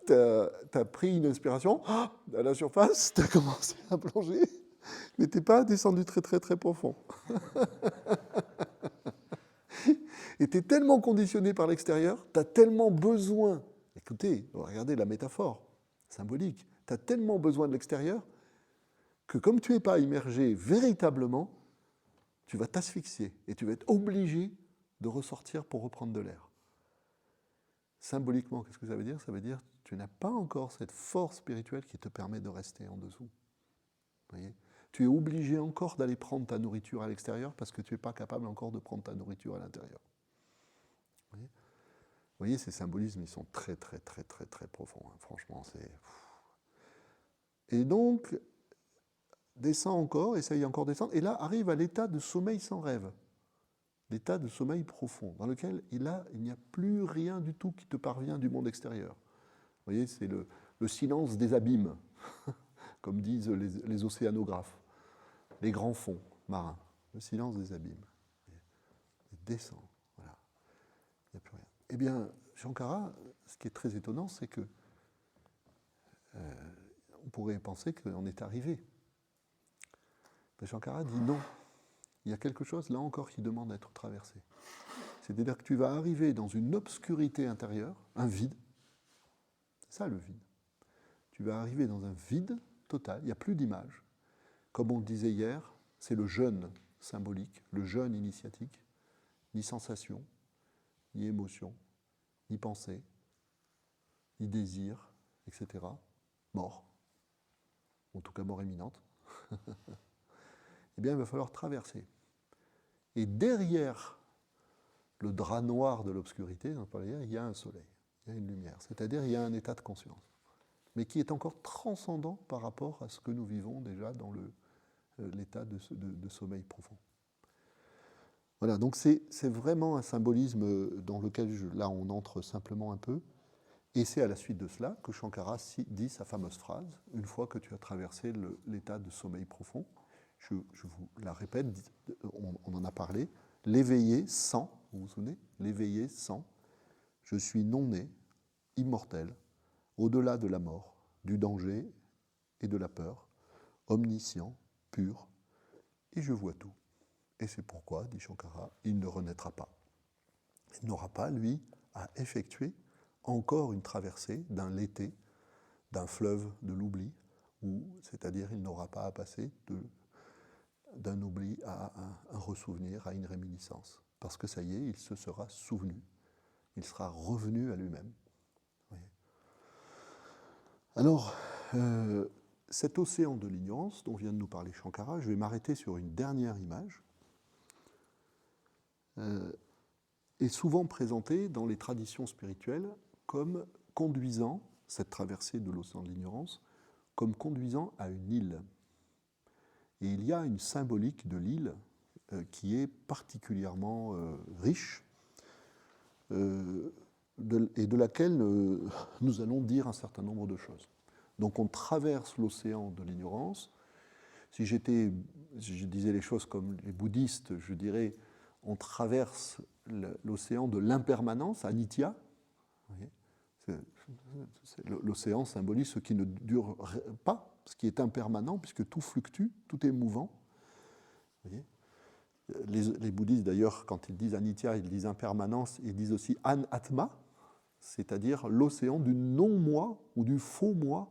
tu as pris une inspiration, à la surface, tu as commencé à plonger, mais tu n'es pas descendu très très très profond. Et tu es tellement conditionné par l'extérieur, tu as tellement besoin, écoutez, regardez la métaphore symbolique, tu as tellement besoin de l'extérieur que comme tu n'es pas immergé véritablement, tu vas t'asphyxier et tu vas être obligé de ressortir pour reprendre de l'air. Symboliquement, qu'est-ce que ça veut dire ? Ça veut dire que tu n'as pas encore cette force spirituelle qui te permet de rester en dessous. Vous voyez ? Tu es obligé encore d'aller prendre ta nourriture à l'extérieur parce que tu n'es pas capable encore de prendre ta nourriture à l'intérieur. Vous voyez, ces symbolismes, ils sont très, très, très, très, très profonds. Hein. Franchement, c'est... Et donc, descend encore, essaye encore de descendre, et là arrive à l'état de sommeil sans rêve. L'état de sommeil profond, dans lequel il n'y a plus rien du tout qui te parvient du monde extérieur. Vous voyez, c'est le silence des abîmes, comme disent les océanographes, les grands fonds marins, le silence des abîmes. Il descend, voilà, il n'y a plus rien. Eh bien, Shankara, ce qui est très étonnant, c'est que on pourrait penser qu'on est arrivé. Mais Shankara dit non. Il y a quelque chose, là encore, qui demande à être traversé. C'est-à-dire que tu vas arriver dans une obscurité intérieure, un vide. C'est ça le vide. Tu vas arriver dans un vide total, il n'y a plus d'image. Comme on le disait hier, c'est le jeûne symbolique, le jeûne initiatique. Ni sensation, ni émotion, ni pensée, ni désir, etc. Mort. En tout cas, mort imminente. Eh bien, il va falloir traverser. Et derrière le drap noir de l'obscurité, il y a un soleil, il y a une lumière, c'est-à-dire il y a un état de conscience, mais qui est encore transcendant par rapport à ce que nous vivons déjà dans l'état de sommeil profond. Voilà, donc c'est vraiment un symbolisme dans lequel, là, on entre simplement un peu, Et c'est à la suite de cela que Shankara dit sa fameuse phrase, une fois que tu as traversé l'état de sommeil profond, je vous la répète, on en a parlé, l'éveillé sent, vous vous souvenez, l'éveillé sent, je suis non né, immortel, au-delà de la mort, du danger et de la peur, omniscient, pur, et je vois tout. Et c'est pourquoi, dit Shankara, il ne renaîtra pas. Il n'aura pas, lui, à effectuer encore une traversée d'un lété, d'un fleuve de l'oubli, c'est-à-dire il n'aura pas à passer d'un oubli à un ressouvenir, à une réminiscence. Parce que ça y est, il se sera souvenu, il sera revenu à lui-même. Alors, cet océan de l'ignorance dont vient de nous parler Shankara, je vais m'arrêter sur une dernière image, est souvent présenté dans les traditions spirituelles comme conduisant, cette traversée de l'océan de l'ignorance, comme conduisant à une île. Et il y a une symbolique de l'île qui est particulièrement riche et de laquelle nous allons dire un certain nombre de choses. Donc on traverse l'océan de l'ignorance. Si je disais les choses comme les bouddhistes, je dirais on traverse l'océan de l'impermanence, anitya. L'océan symbolise ce qui ne dure pas, ce qui est impermanent, puisque tout fluctue, tout est mouvant. Les bouddhistes, d'ailleurs, quand ils disent anitya, ils disent impermanence, ils disent aussi anatma, c'est-à-dire l'océan du non-moi ou du faux-moi.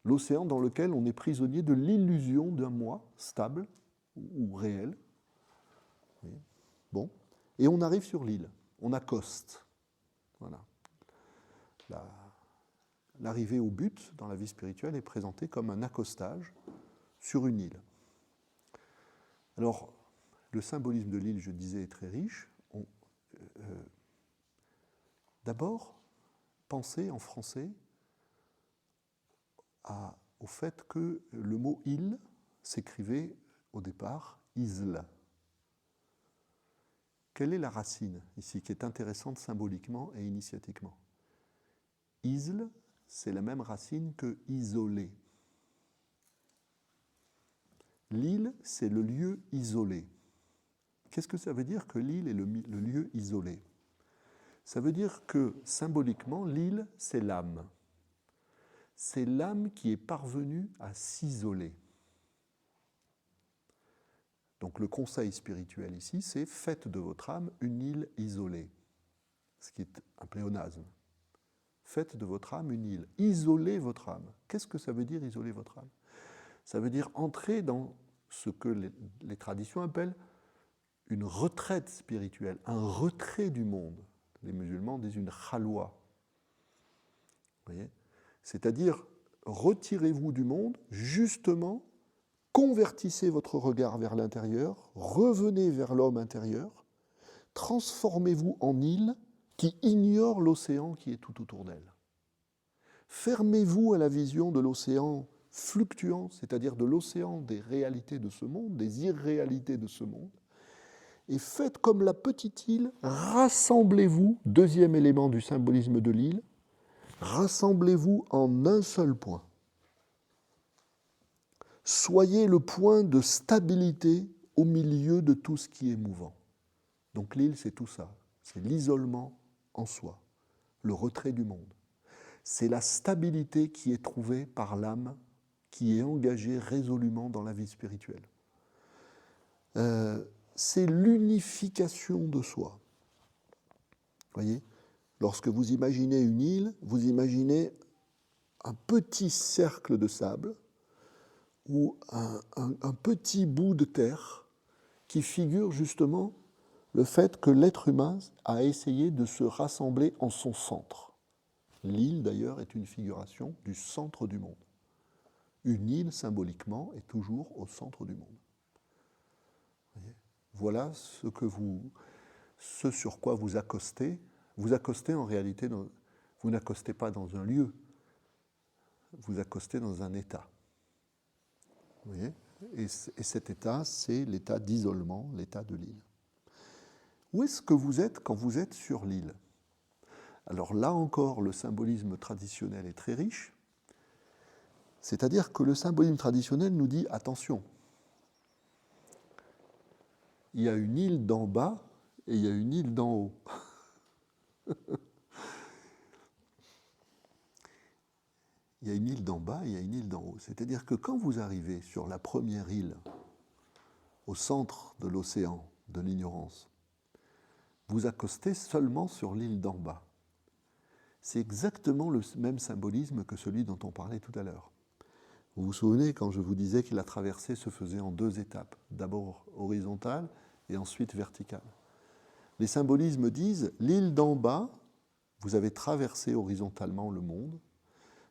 L'océan dans lequel on est prisonnier de l'illusion d'un moi stable ou réel. Bon. Et on arrive sur l'île, on accoste. Voilà. L'arrivée au but dans la vie spirituelle est présentée comme un accostage sur une île. Alors, le symbolisme de l'île, je disais, est très riche. D'abord, pensez en français au fait que le mot île s'écrivait au départ isle. Quelle est la racine ici qui est intéressante symboliquement et initiatiquement? Isle, c'est la même racine que isolé. L'île, c'est le lieu isolé. Qu'est-ce que ça veut dire que l'île est le lieu isolé? Ça veut dire que symboliquement, l'île, c'est l'âme. C'est l'âme qui est parvenue à s'isoler. Donc le conseil spirituel ici, c'est faites de votre âme une île isolée, ce qui est un pléonasme. Faites de votre âme une île. Isolez votre âme. Qu'est-ce que ça veut dire isoler votre âme? Ça veut dire entrer dans ce que les traditions appellent une retraite spirituelle, un retrait du monde. Les musulmans disent une khalwa. Vous voyez ? C'est-à-dire, retirez-vous du monde, justement, convertissez votre regard vers l'intérieur, revenez vers l'homme intérieur, transformez-vous en île qui ignore l'océan qui est tout autour d'elle. Fermez-vous à la vision de l'océan fluctuant, c'est-à-dire de l'océan des réalités de ce monde, des irréalités de ce monde, et faites comme la petite île, rassemblez-vous, deuxième élément du symbolisme de l'île, rassemblez-vous en un seul point. Soyez le point de stabilité au milieu de tout ce qui est mouvant. Donc l'île, c'est tout ça. C'est l'isolement en soi, le retrait du monde. C'est la stabilité qui est trouvée par l'âme qui est engagée résolument dans la vie spirituelle. C'est l'unification de soi. Vous voyez ? Lorsque vous imaginez une île, vous imaginez un petit cercle de sable ou un petit bout de terre qui figure justement le fait que l'être humain a essayé de se rassembler en son centre. L'île, d'ailleurs, est une figuration du centre du monde. Une île, symboliquement, est toujours au centre du monde. Voilà ce sur quoi vous accostez. Vous accostez en réalité, vous n'accostez pas dans un lieu, vous accostez dans un état. Vous voyez ? Et cet état, c'est l'état d'isolement, l'état de l'île. Où est-ce que vous êtes quand vous êtes sur l'île ? Alors là encore, le symbolisme traditionnel est très riche. C'est-à-dire que le symbolisme traditionnel nous dit, attention, il y a une île d'en bas et il y a une île d'en haut. Il y a une île d'en bas et il y a une île d'en haut. C'est-à-dire que quand vous arrivez sur la première île, au centre de l'océan de l'ignorance, vous accostez seulement sur l'île d'en bas. C'est exactement le même symbolisme que celui dont on parlait tout à l'heure. Vous vous souvenez quand je vous disais que la traversée se faisait en 2 étapes, d'abord horizontale et ensuite verticale. Les symbolismes disent, l'île d'en bas, vous avez traversé horizontalement le monde,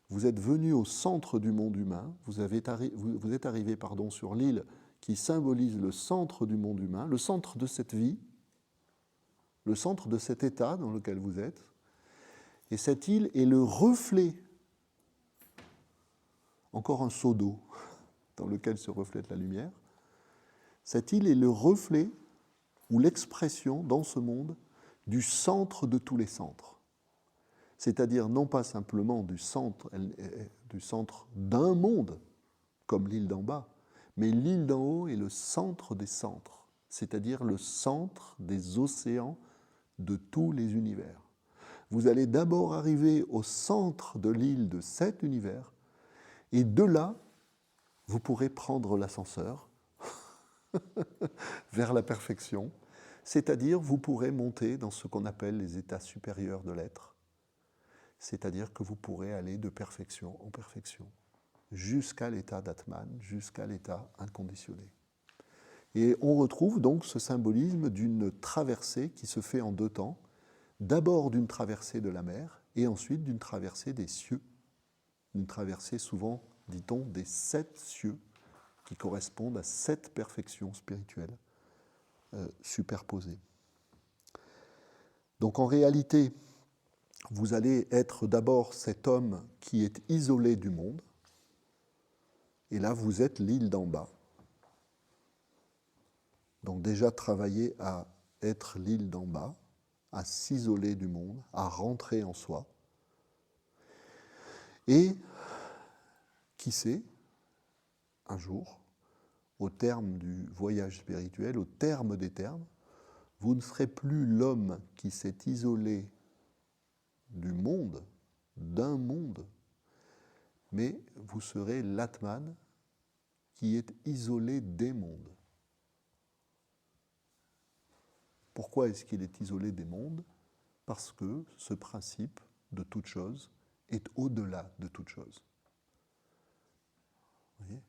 vous êtes venu au centre du monde humain, vous êtes arrivé sur l'île qui symbolise le centre du monde humain, le centre de cette vie, le centre de cet état dans lequel vous êtes. Et cette île est le reflet, encore un seau d'eau dans lequel se reflète la lumière. Cette île est le reflet ou l'expression dans ce monde du centre de tous les centres. C'est-à-dire non pas simplement du centre d'un monde, comme l'île d'en bas, mais l'île d'en haut est le centre des centres, c'est-à-dire le centre des océans de tous les univers. Vous allez d'abord arriver au centre de l'île de cet univers, et de là, vous pourrez prendre l'ascenseur vers la perfection, c'est-à-dire vous pourrez monter dans ce qu'on appelle les états supérieurs de l'être, c'est-à-dire que vous pourrez aller de perfection en perfection, jusqu'à l'état d'Atman, jusqu'à l'état inconditionné. Et on retrouve donc ce symbolisme d'une traversée qui se fait en 2 temps, d'abord d'une traversée de la mer, et ensuite d'une traversée des cieux, une traversée souvent, dit-on, des 7 cieux, qui correspondent à 7 perfections spirituelles superposées. Donc en réalité, vous allez être d'abord cet homme qui est isolé du monde, et là vous êtes l'île d'en bas. Donc déjà travailler à être l'île d'en bas, à s'isoler du monde, à rentrer en soi. Et, qui sait, un jour, au terme du voyage spirituel, au terme des termes, vous ne serez plus l'homme qui s'est isolé du monde, d'un monde, mais vous serez l'Atman qui est isolé des mondes. Pourquoi est-ce qu'il est isolé des mondes ? Parce que ce principe de toute chose est au-delà de toute chose. Vous voyez ?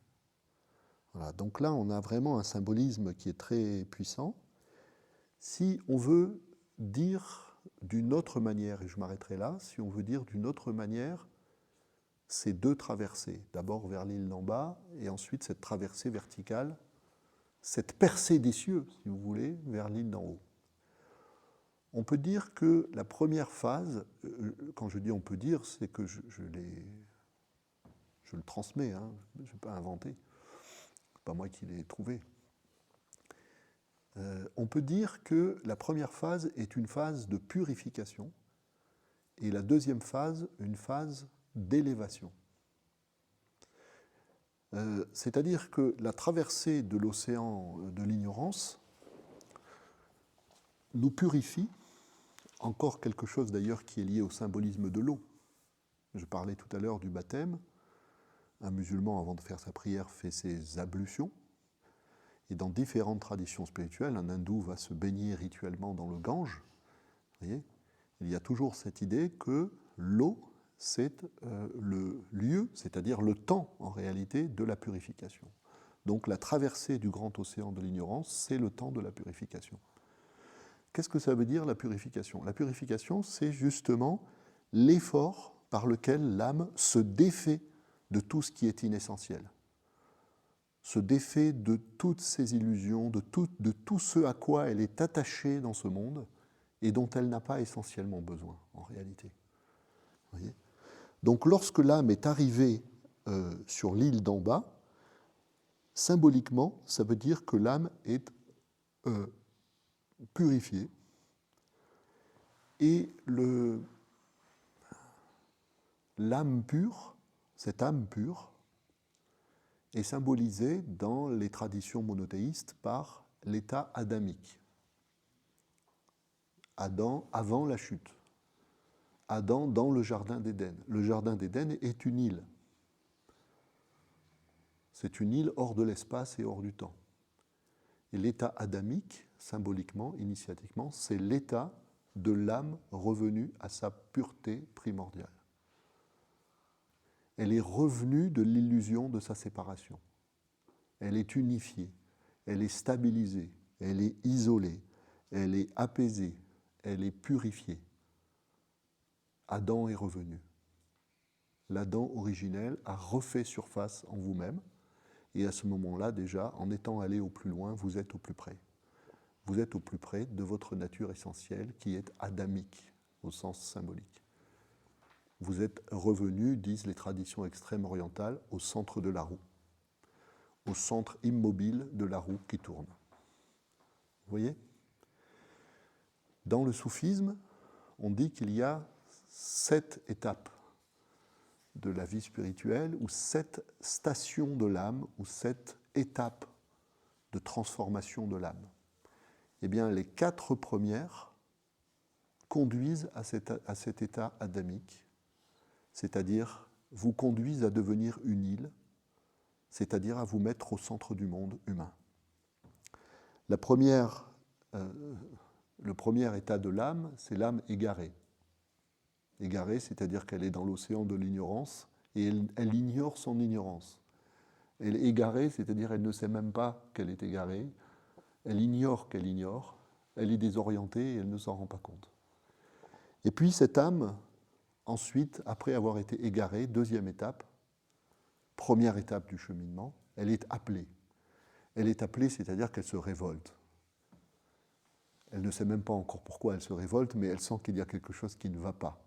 Voilà, donc là, on a vraiment un symbolisme qui est très puissant. Si on veut dire d'une autre manière, et je m'arrêterai là, si on veut dire d'une autre manière, ces 2 traversées, d'abord vers l'île d'en bas, et ensuite cette traversée verticale, cette percée des cieux, si vous voulez, vers l'île d'en haut. On peut dire que la première phase, quand je dis on peut dire, c'est que je le transmets, hein, je ne vais pas inventer, c'est pas moi qui l'ai trouvé. On peut dire que la première phase est une phase de purification et la deuxième phase, une phase d'élévation. C'est-à-dire que la traversée de l'océan de l'ignorance nous purifie, encore quelque chose d'ailleurs qui est lié au symbolisme de l'eau. Je parlais tout à l'heure du baptême. Un musulman, avant de faire sa prière, fait ses ablutions. Et dans différentes traditions spirituelles, un hindou va se baigner rituellement dans le Gange. Vous voyez, il y a toujours cette idée que l'eau, c'est le lieu, c'est-à-dire le temps, en réalité, de la purification. Donc la traversée du grand océan de l'ignorance, c'est le temps de la purification. Qu'est-ce que ça veut dire, la purification ? La purification, c'est justement l'effort par lequel l'âme se défait de tout ce qui est inessentiel, se défait de toutes ses illusions, de tout ce à quoi elle est attachée dans ce monde et dont elle n'a pas essentiellement besoin, en réalité. Vous voyez ? Donc lorsque l'âme est arrivée sur l'île d'en bas, symboliquement, ça veut dire que l'âme est purifiée. Et l'âme pure, cette âme pure, est symbolisée dans les traditions monothéistes par l'état adamique. Adam avant la chute. Adam dans le jardin d'Éden. Le jardin d'Éden est une île. C'est une île hors de l'espace et hors du temps. Et l'état adamique, symboliquement, initiatiquement, c'est l'état de l'âme revenue à sa pureté primordiale. Elle est revenue de l'illusion de sa séparation. Elle est unifiée, elle est stabilisée, elle est isolée, elle est apaisée, elle est purifiée. Adam est revenu. L'Adam originel a refait surface en vous-même, et à ce moment-là, déjà, en étant allé au plus loin, vous êtes au plus près. Vous êtes au plus près de votre nature essentielle qui est adamique, au sens symbolique. Vous êtes revenu, disent les traditions extrêmes orientales, au centre de la roue, au centre immobile de la roue qui tourne. Vous voyez ? Dans le soufisme, on dit qu'il y a 7 étapes de la vie spirituelle, ou 7 stations de l'âme, ou 7 étapes de transformation de l'âme. Eh bien, les 4 premières conduisent à cet état adamique, c'est-à-dire vous conduisent à devenir une île, c'est-à-dire à vous mettre au centre du monde humain. Le premier état de l'âme, c'est l'âme égarée. Égarée, c'est-à-dire qu'elle est dans l'océan de l'ignorance et elle ignore son ignorance. Elle est égarée, c'est-à-dire qu'elle ne sait même pas qu'elle est égarée, elle ignore qu'elle ignore, elle est désorientée et elle ne s'en rend pas compte. Et puis cette âme, ensuite, après avoir été égarée, deuxième étape, première étape du cheminement, elle est appelée. Elle est appelée, c'est-à-dire qu'elle se révolte. Elle ne sait même pas encore pourquoi elle se révolte, mais elle sent qu'il y a quelque chose qui ne va pas.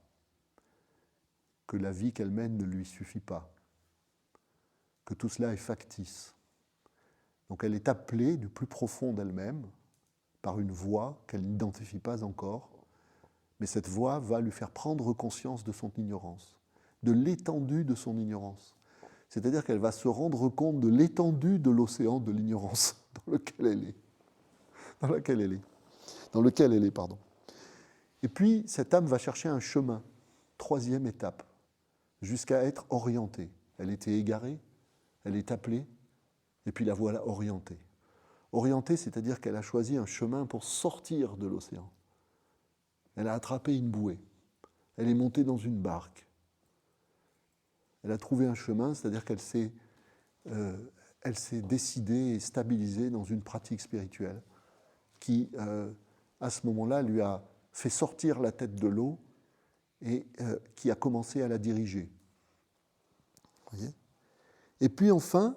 Que la vie qu'elle mène ne lui suffit pas. Que tout cela est factice. Donc elle est appelée du plus profond d'elle-même par une voix qu'elle n'identifie pas encore, mais cette voix va lui faire prendre conscience de son ignorance, de l'étendue de son ignorance. C'est-à-dire qu'elle va se rendre compte de l'étendue de l'océan de l'ignorance dans lequel elle est. Dans lequel elle est. Et puis, cette âme va chercher un chemin, troisième étape, jusqu'à être orientée. Elle était égarée, elle est appelée, et puis la voilà orientée. Orientée, c'est-à-dire qu'elle a choisi un chemin pour sortir de l'océan. Elle a attrapé une bouée, elle est montée dans une barque. Elle a trouvé un chemin, c'est-à-dire qu'elle s'est décidée et stabilisée dans une pratique spirituelle qui, à ce moment-là, lui a fait sortir la tête de l'eau et qui a commencé à la diriger. Vous voyez ? Et puis enfin,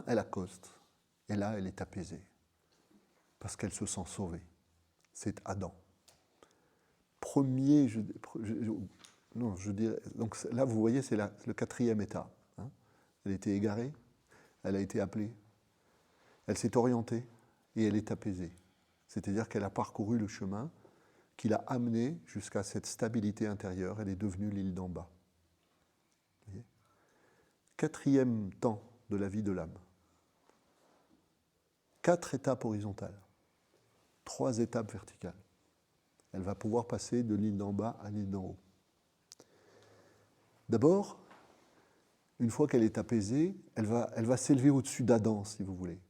elle accoste. Et là, elle est apaisée. Parce qu'elle se sent sauvée. C'est Adam. Premier, je dirais, donc là, vous voyez, c'est le quatrième état. Hein. Elle était égarée, elle a été appelée, elle s'est orientée et elle est apaisée. C'est-à-dire qu'elle a parcouru le chemin qui l'a amenée jusqu'à cette stabilité intérieure. Elle est devenue l'île d'en bas. Vous voyez ? Quatrième temps de la vie de l'âme. 4 étapes horizontales, 3 étapes verticales. Elle va pouvoir passer de l'île d'en bas à l'île d'en haut. D'abord, une fois qu'elle est apaisée, elle va s'élever au-dessus d'Adam, si vous voulez.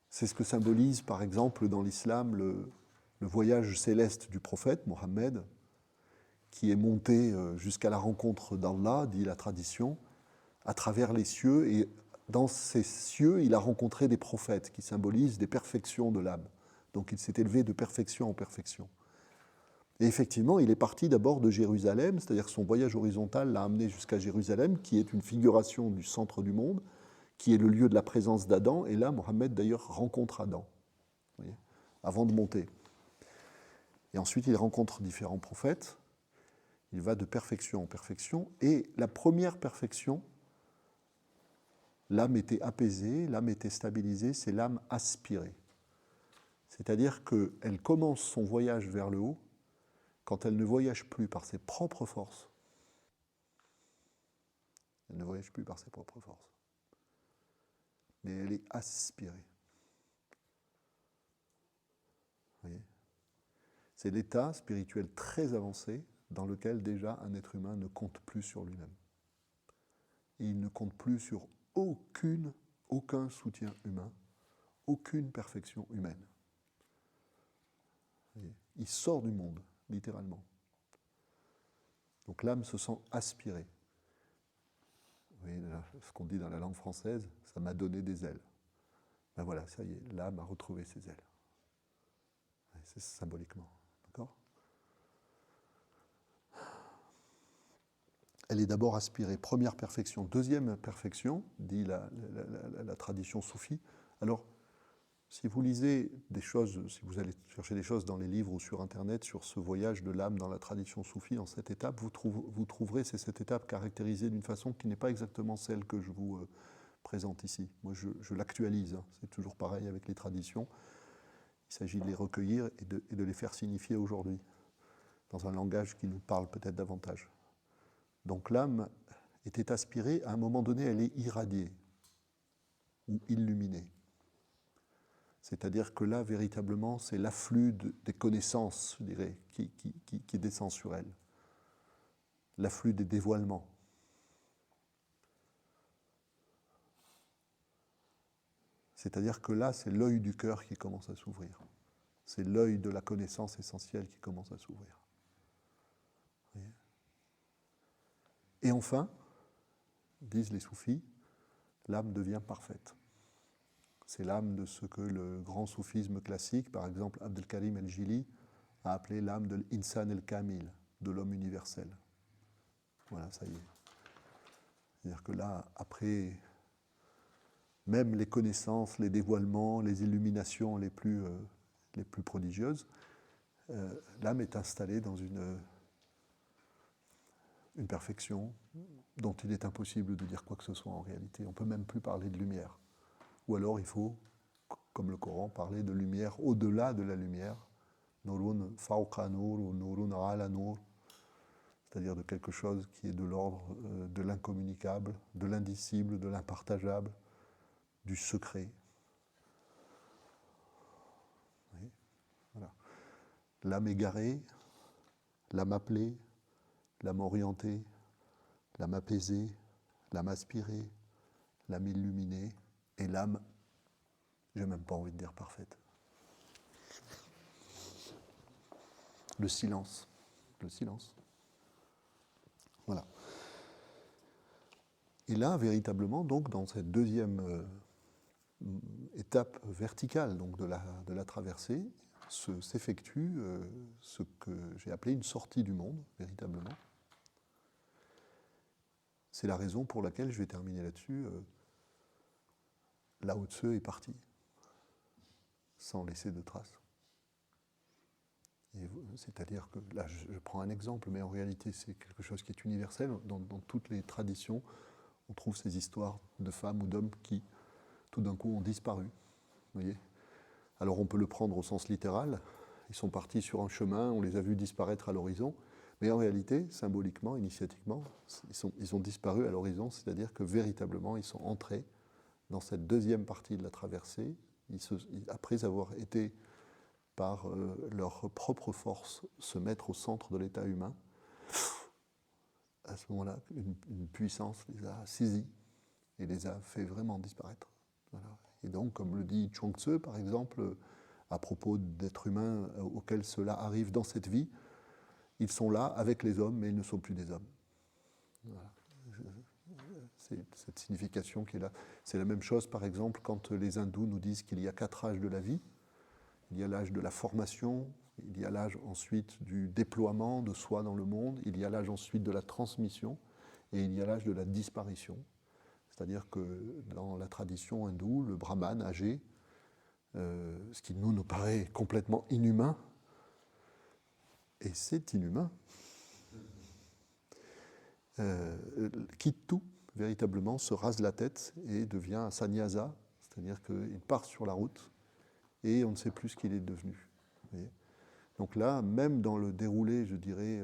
C'est ce que symbolise, par exemple, dans l'islam, le voyage céleste du prophète, Mohammed, qui est monté jusqu'à la rencontre d'Allah, dit la tradition, à travers les cieux. Et dans ces cieux, il a rencontré des prophètes qui symbolisent des perfections de l'âme. Donc il s'est élevé de perfection en perfection. Et effectivement, il est parti d'abord de Jérusalem, c'est-à-dire que son voyage horizontal l'a amené jusqu'à Jérusalem, qui est une figuration du centre du monde, qui est le lieu de la présence d'Adam. Et là, Mohammed, d'ailleurs, rencontre Adam, vous voyez, avant de monter. Et ensuite, il rencontre différents prophètes. Il va de perfection en perfection. Et la première perfection, l'âme était apaisée, l'âme était stabilisée, c'est l'âme aspirée. C'est-à-dire qu'elle commence son voyage vers le haut quand elle ne voyage plus par ses propres forces, Elle ne voyage plus par ses propres forces. Mais elle est aspirée. Vous voyez ? C'est l'état spirituel très avancé dans lequel déjà un être humain ne compte plus sur lui-même. Et il ne compte plus sur aucun soutien humain, aucune perfection humaine. Vous voyez ? Il sort du monde, littéralement. Donc l'âme se sent aspirée. Vous voyez, ce qu'on dit dans la langue française, ça m'a donné des ailes. Ben voilà, ça y est, l'âme a retrouvé ses ailes. C'est symboliquement. D'accord ? Elle est d'abord aspirée, première perfection. Deuxième perfection, dit la tradition soufie. Alors, si vous lisez des choses, si vous allez chercher des choses dans les livres ou sur Internet sur ce voyage de l'âme dans la tradition soufie en 7 étapes, vous trouverez ces 7 étapes caractérisées d'une façon qui n'est pas exactement celle que je vous présente ici. Moi, je l'actualise. Hein. C'est toujours pareil avec les traditions. Il s'agit de les recueillir et de les faire signifier aujourd'hui, dans un langage qui nous parle peut-être davantage. Donc l'âme était aspirée, à un moment donné, elle est irradiée ou illuminée. C'est-à-dire que là, véritablement, c'est l'afflux des connaissances, je dirais, qui descend sur elle. L'afflux des dévoilements. C'est-à-dire que là, c'est l'œil du cœur qui commence à s'ouvrir. C'est l'œil de la connaissance essentielle qui commence à s'ouvrir. Vous voyez ? Et enfin, disent les soufis, l'âme devient parfaite. C'est l'âme de ce que le grand soufisme classique, par exemple Abdelkarim El-Jili, a appelé l'âme de l'Insan el-Kamil, de l'homme universel. Voilà, ça y est. C'est-à-dire que là, après, même les connaissances, les dévoilements, les illuminations les plus prodigieuses, l'âme est installée dans une perfection dont il est impossible de dire quoi que ce soit en réalité. On ne peut même plus parler de lumière. Ou alors il faut, comme le Coran, parler de lumière au-delà de la lumière. Nurun fawqa nur ou nurun ala nur. C'est-à-dire de quelque chose qui est de l'ordre de l'incommunicable, de l'indicible, de l'impartageable, du secret. Oui, voilà. L'âme égarée, l'âme appelée, l'âme orientée, l'âme apaisée, l'âme aspirée, l'âme illuminée et l'âme, j'ai même pas envie de dire parfaite. Le silence. Voilà. Et là, véritablement, donc, dans cette deuxième étape verticale donc, de la traversée, s'effectue ce que j'ai appelé une sortie du monde, véritablement. C'est la raison pour laquelle, je vais terminer là-dessus, Lao Tse est parti, sans laisser de traces. C'est-à-dire que, là je prends un exemple, mais en réalité c'est quelque chose qui est universel. Dans toutes les traditions, on trouve ces histoires de femmes ou d'hommes qui, tout d'un coup, ont disparu. Vous voyez ? Alors on peut le prendre au sens littéral, ils sont partis sur un chemin, on les a vus disparaître à l'horizon, mais en réalité, symboliquement, initiatiquement, ils ont disparu à l'horizon, c'est-à-dire que véritablement, ils sont entrés dans cette deuxième partie de la traversée, après avoir été, par leur propre force, se mettre au centre de l'état humain. À ce moment-là, une puissance les a saisis et les a fait vraiment disparaître. Voilà. Et donc, comme le dit Chuang Tzu, par exemple, à propos d'êtres humains auxquels cela arrive dans cette vie, ils sont là avec les hommes, mais ils ne sont plus des hommes. Voilà. C'est cette signification qui est là. C'est la même chose, par exemple, quand les hindous nous disent qu'il y a 4 âges de la vie. Il y a l'âge de la formation, il y a l'âge ensuite du déploiement de soi dans le monde, il y a l'âge ensuite de la transmission, et il y a l'âge de la disparition. C'est-à-dire que dans la tradition hindoue, le brahman âgé, ce qui nous paraît complètement inhumain, et c'est inhumain, quitte tout, véritablement, se rase la tête et devient un sannyasa, c'est-à-dire qu'il part sur la route et on ne sait plus ce qu'il est devenu. Vous voyez ? Donc là, même dans le déroulé, je dirais,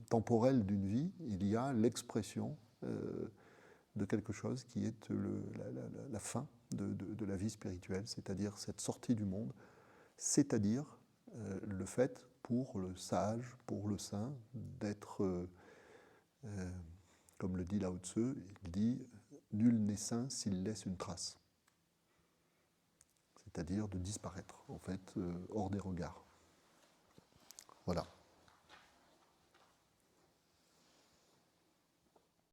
temporel d'une vie, il y a l'expression de quelque chose qui est la fin de la vie spirituelle, c'est-à-dire cette sortie du monde, c'est-à-dire le fait pour le sage, pour le saint, d'être, comme le dit Lao Tzu, il dit « Nul n'est saint s'il laisse une trace », c'est-à-dire de disparaître, en fait, hors des regards. Voilà.